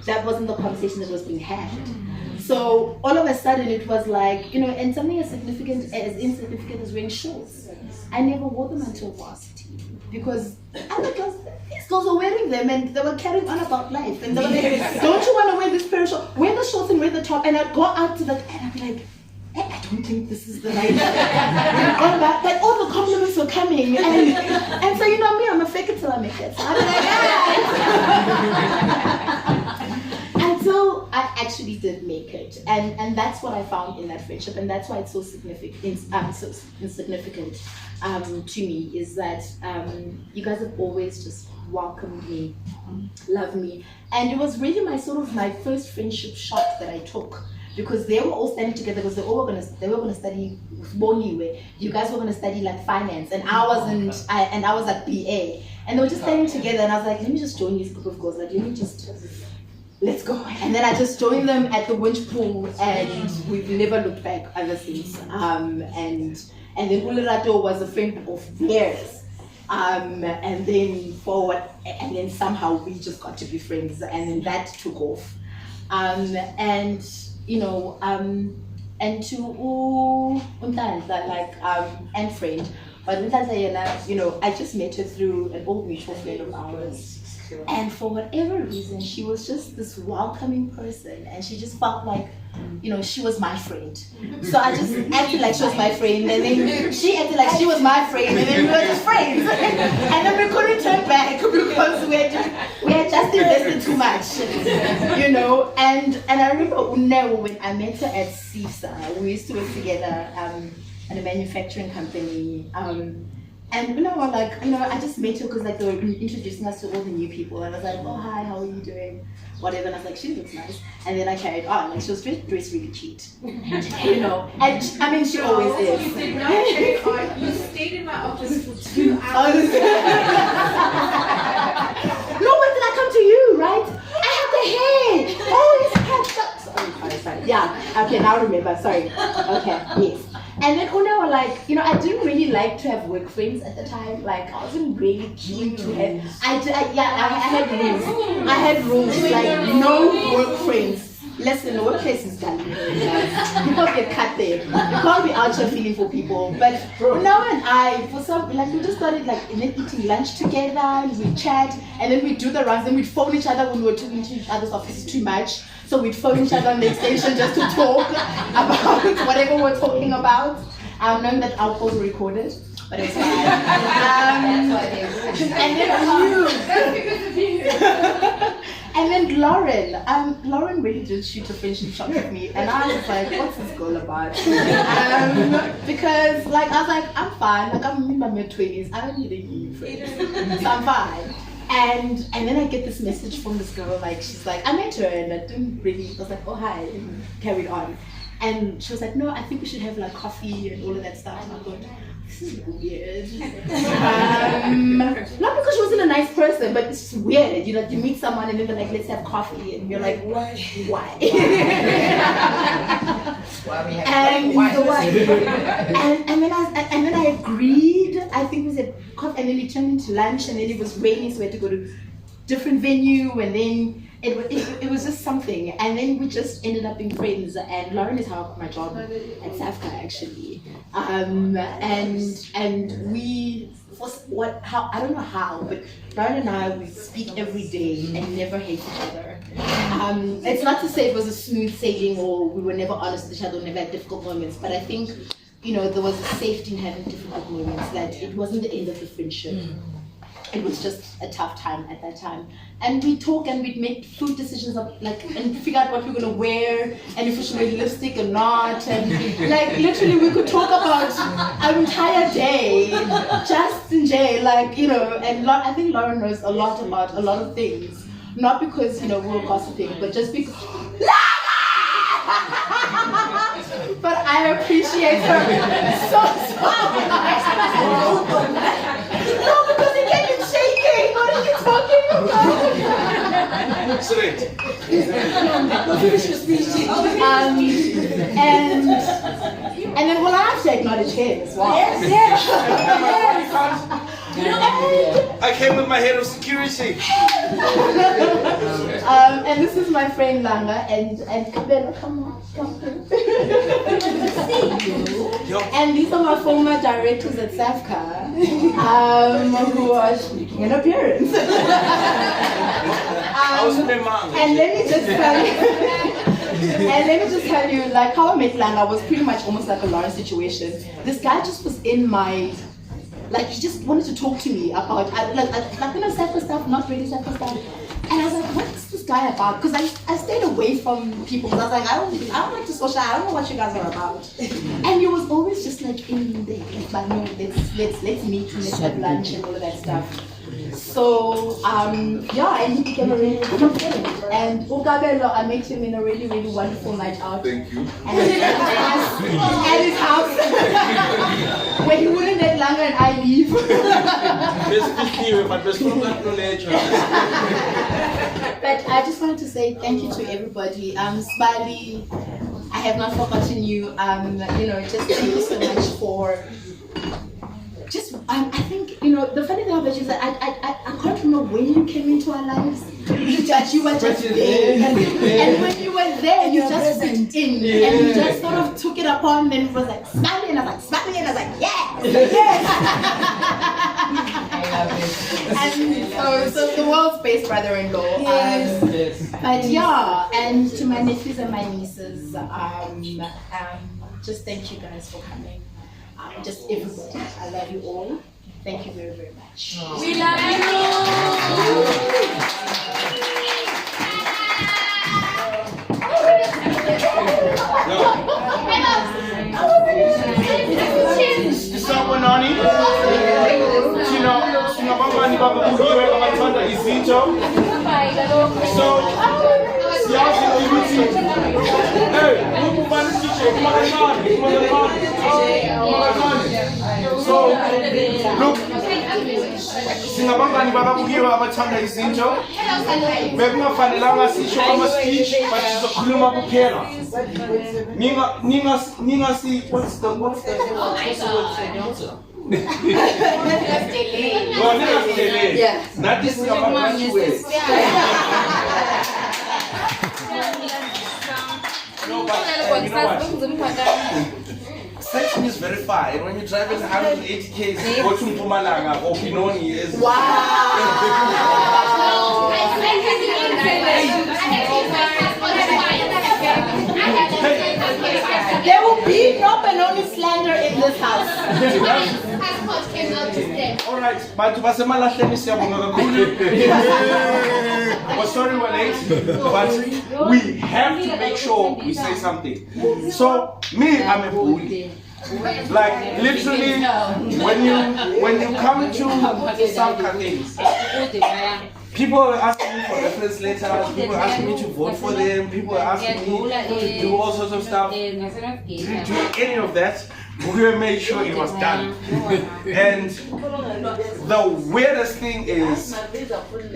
that wasn't the conversation that was being had. So all of a sudden it was like, and something as insignificant as wearing shorts. I never wore them until varsity. because other girls, these girls were wearing them and they were carrying on about life. And they were like, don't you want to wear this pair of shorts? Wear the shorts and wear the top. And I'd go out to the, and I'd be like, I don't think this is the right but all the compliments were coming. And so, you know me, I'm a fake it till I make it. So I'd be like, until I actually did make it. And that's what I found in that friendship. And that's why it's so significant, significant to me, is that you guys have always just welcomed me, loved me. And it was really my first friendship shot that I took. Because they were all standing together because they were gonna study Bukiwe. You guys were gonna study like finance, and I was at BA, and they were just standing together. And I was like, let me just join this group of girls. Like, let's go. And then I just joined them at the winch pool, and we've never looked back ever since. And then Ulirato was a friend of theirs. And then somehow we just got to be friends, and then that took off. And to Untanta, and friend. But Untanta, I just met her through an old mutual friend of ours. And for whatever reason, she was just this welcoming person, and she just felt like, she was my friend. So I just acted like she was my friend, and then she acted like she was my friend, and then we were just friends. And then we couldn't turn back because we had just invested too much, And I remember Unewo, when I met her at CISA, we used to work together at a manufacturing company. And I just met her because they were introducing us to all the new people, and I was like, oh hi, how are you doing? Whatever, and I was like, she looks nice. And then I carried on, she was dressed really cute, And I mean, she always is. You did not carry on. You stayed in my office for 2 hours. No, but did I come to you, right? I have the hair. Oh, it's sorry. Yeah. Okay, now I remember. Sorry. Okay. Yes. And then Una were like, I didn't really like to have work friends at the time. I wasn't really keen to have. I had rules. I had rules like no work friends. Listen, the workplace is done. People get cut there. You can't be out here feeling for people. But now and I, we just started eating lunch together, and we chat, and then we do the runs, and we'd phone each other when we were talking to each other's offices too much. So we'd phone each other on the extension just to talk about whatever we're talking about. Knowing that our calls were recorded, but it was fine. And then Lauren really did shoot a friendship shot with me, and I was like, what's this girl about? Because I was like, I'm fine, I'm in my mid-20s, I don't need a new friend, so I'm fine. And then I get this message from this girl, she's like, I met her and I was like, oh hi, and carried on. And she was like, no, I think we should have coffee and all of that stuff. And I thought, this is weird. Not because she wasn't a nice person, but it's just weird. You meet someone and then they're like, let's have coffee. And you're like, why? And then I agreed. I think we said coffee, and then it turned into lunch, and then it was raining, so we had to go to different venue, and then it was just something, and then we just ended up being friends. And Lauren is how I got my job at Safka, actually. And we, I don't know how, but Lauren and I, we speak every day and never hate each other. It's not to say it was a smooth sailing or we were never honest with each other, never had difficult moments, but I think, there was a safety in having difficult moments, that it wasn't the end of the friendship. It was just a tough time at that time. And we'd talk and we'd make food decisions and figure out what we were gonna wear, and if we should wear lipstick or not. And literally we could talk about our entire day, just in jail, and I think Lauren knows a lot about a lot of things. Not because, we were gossiping, but just because. But I appreciate her so much. No, because it came in shaking. What are you talking about? Straight. And then I have to acknowledge him as well. Yes. I came with my head of security. And this is my friend Langa and Kabela, come on. And these are my former directors at SAFCA, who are making an appearance. And let me just tell you, like how I met Langa was pretty much almost like a Lauren situation. This guy just was in my, like he just wanted to talk to me about, like SAFCA stuff, not really SAFCA stuff. And I was like, what's this guy about? Because I stayed away from people. I was like, I don't like to social. I don't know what you guys are about. And he was always just like in there, like, no, let's meet, let's have lunch and all of that stuff. So yeah, and he became a really good friend. And Ukabelo, I met him in a really, really wonderful night out. Thank you. At his house, where he wouldn't let Langa and I leave. But I just wanted to say thank you to everybody. Smiley, I have not forgotten you. Just thank you so much for. I think, the funny thing about you is that I can't remember when you came into our lives. You were just there. And when you were there, you just went in. And you just sort of took it upon, and it was like, Smiley, and I was like, Smiley, and I was like, yes! And so the world's best brother-in-law. But yeah, and to my nephews and my nieces, just thank you guys for coming. Just everybody. I love you all. Thank you very, very much. We love you. Nani? Sinabangani baba Bukiwe abathanda izinto. So siyazi ukuthi hey, ubani teacher kumakani. So look, sinabangani baba Bukiwe abathanda izinto. Bekungafanelanga sisho ama-speech, but sizokhuluma kuphela. Ningasi what's the Yeah. That is section is very far. When you drive at 180 km, go to Mpumalanga or Pinoni is There will be no Benoni slander in this house. Alright, but we're sorry we're late, but we have to make sure we say something. So, me, I'm a bully. Like literally, when you come to some things, people are asking me for reference letters, people are asking me to vote for them, people are asking me to do all sorts of stuff. Didn't do any of that. We made sure it was done. And the weirdest thing is,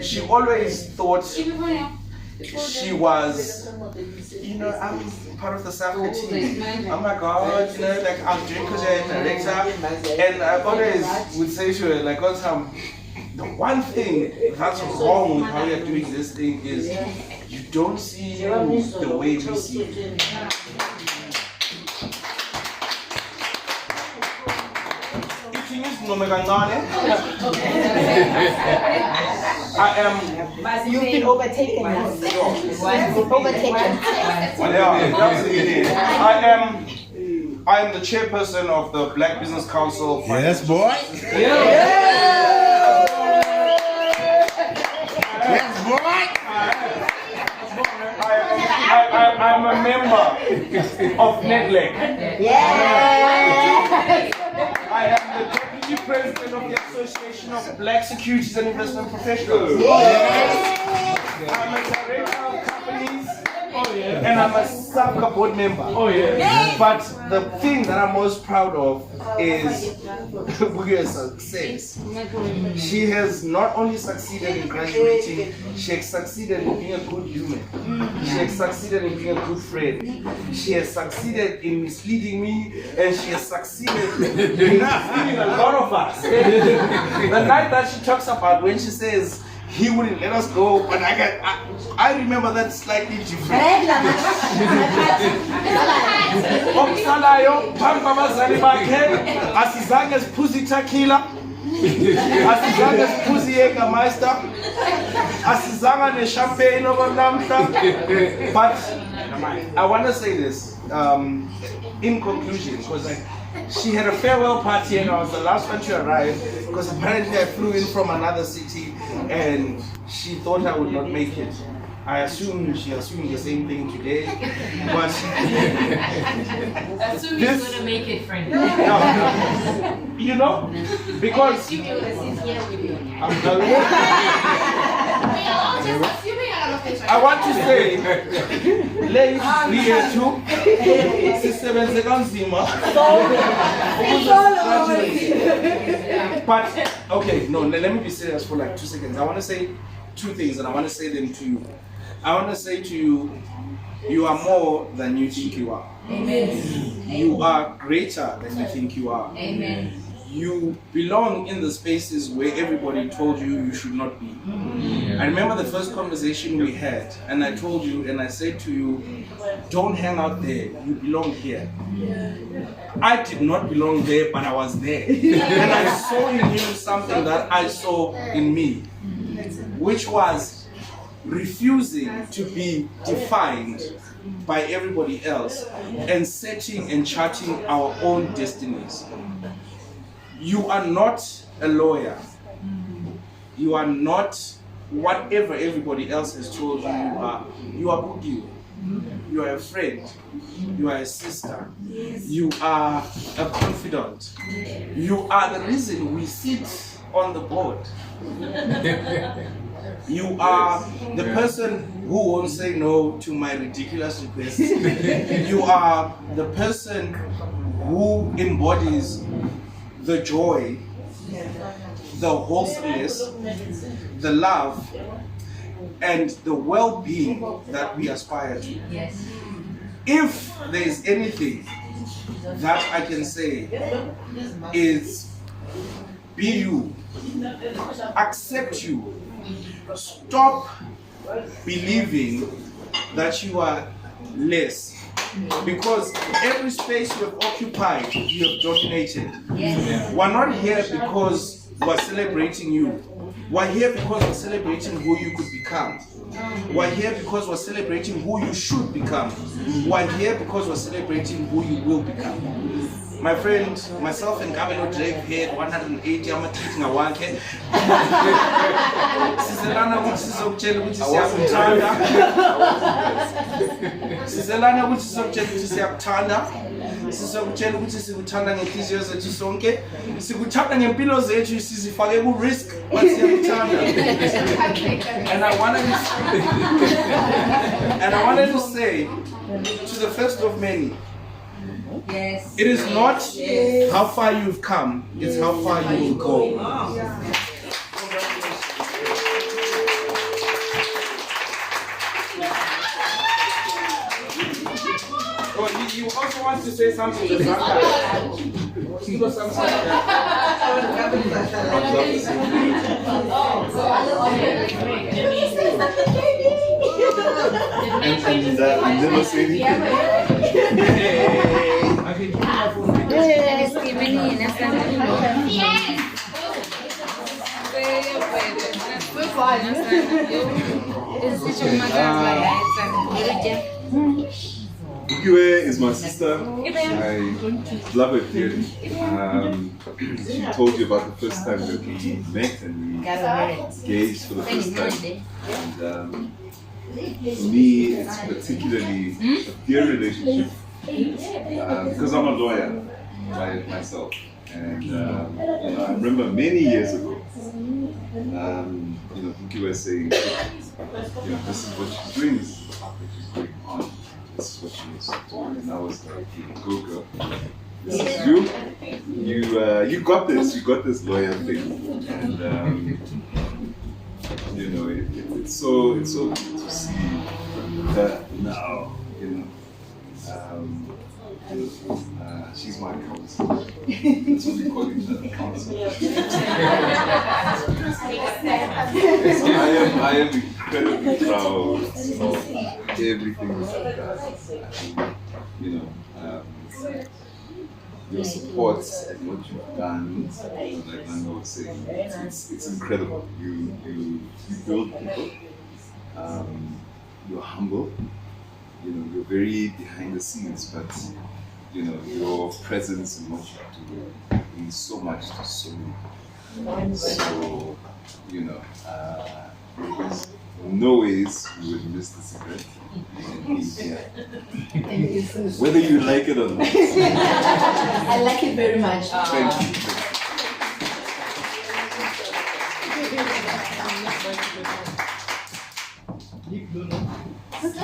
she always thought she was, I'm part of the SAFCA team. Oh my God, like I'm doing because you're a director. And I always would say to her, like, the one thing that's wrong with how you're doing this thing is you don't see you the way we see you. You've been overtaken. Overtaken. I am the chairperson of the Black Business Council. Yes, boy. Yes, boy. I'm a member of NEDLEC. I am the deputy president of the Association of Black Securities and Investment Professionals. I'm a director of companies. And I'm a SAFCA board member. But the thing that I'm most proud of is Bukiwe's success. She has not only succeeded in graduating, she has succeeded in being a good human. She has succeeded in being a good friend. She has succeeded in misleading me, and she has succeeded in misleading a lot of us. The night that she talks about when she says, he wouldn't let us go, but I remember that slightly different. Okusalayo phambi kwabazali bakhe asizange siphuze itakhila, asizange siphuze iYegermeister, asizanga ne-champagne okwamlamhla. But I want to say this in conclusion, because she had a farewell party and I was the last one to arrive, because apparently I flew in from another city and she thought I would not make it. I assume she assumed the same thing today, but assume you're gonna make it, friend. No, you know, because You would sit here with you. I want to say, ladies, we here too. Sisebenze kanzima. But okay, no, let me be serious for like 2 seconds. I want to say 2 things, and I want to say them to you. I want to say to you, you are more than you think you are. Amen. You are greater than you think you are. Amen. You belong in the spaces where everybody told you you should not be. I remember the first conversation we had, and I told you, and I said to you, don't hang out there, you belong here. I did not belong there, but I was there. And I saw in you something that I saw in me, which was refusing to be defined by everybody else and setting and charting our own destinies. You are not a lawyer. You are not whatever everybody else has told you you are. You are Bukiwe. You are a friend. You are a sister. You are a confidant. You are the reason we sit on the board. You are the person who won't say no to my ridiculous requests. You are the person who embodies the joy, the wholesomeness, the love, and the well-being that we aspire to. Yes. If there is anything that I can say is be you, accept you, stop believing that you are less. Because every space you have occupied, you have dominated. Yes. We're not here because we're celebrating you. We're here because we're celebrating who you could become. We're here because we're celebrating who you should become. We're here because we're celebrating who you will become. My friend, myself and Gabelo Drake had 180, I'm taking a wanke. Sizelana ukuthi sizokutshela ukuthi siyakuthanda. Sizelana ukuthi sizokutshela ukuthi siyakuthanda. Sizokutshela ukuthi sikuthanda ngenhliziyo zethu sonke. Sikuthanda ngempilo zethu sizifake ku risk, but siyakuthanda. And I wanted to say to the first of many, yes, it is not how far you've come, it's how far you will go. Oh, you also want to say something to Zaka? I never say anything. Bukiwe is my sister. I love her dearly. She told you about the first time that we met and we engaged for the first time. And for me, it's particularly a dear relationship because I'm a lawyer myself. And I remember many years ago, Bukiwe saying, this is what she's doing, this is the path that she's going on, this is what she needs to do. And I was like, go girl, this is you. You got this. You got this lawyer thing, and it's so good to see that now. She's my counselor. That's what we call each other, counselor. I am incredibly proud of everything that I've done. You know, your support and what you've done, like Nanda was saying, it's incredible. You build people. You're humble. You know, you're very behind the scenes, but you know, your presence and what you do means so much to so many. So, you know, there's no ways you would miss the cigarette and being here. Whether you like it or not. I like it very much. Thank you. Hello.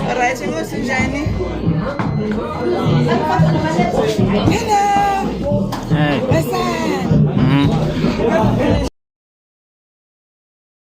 Alright, you must be Jenny. Hello.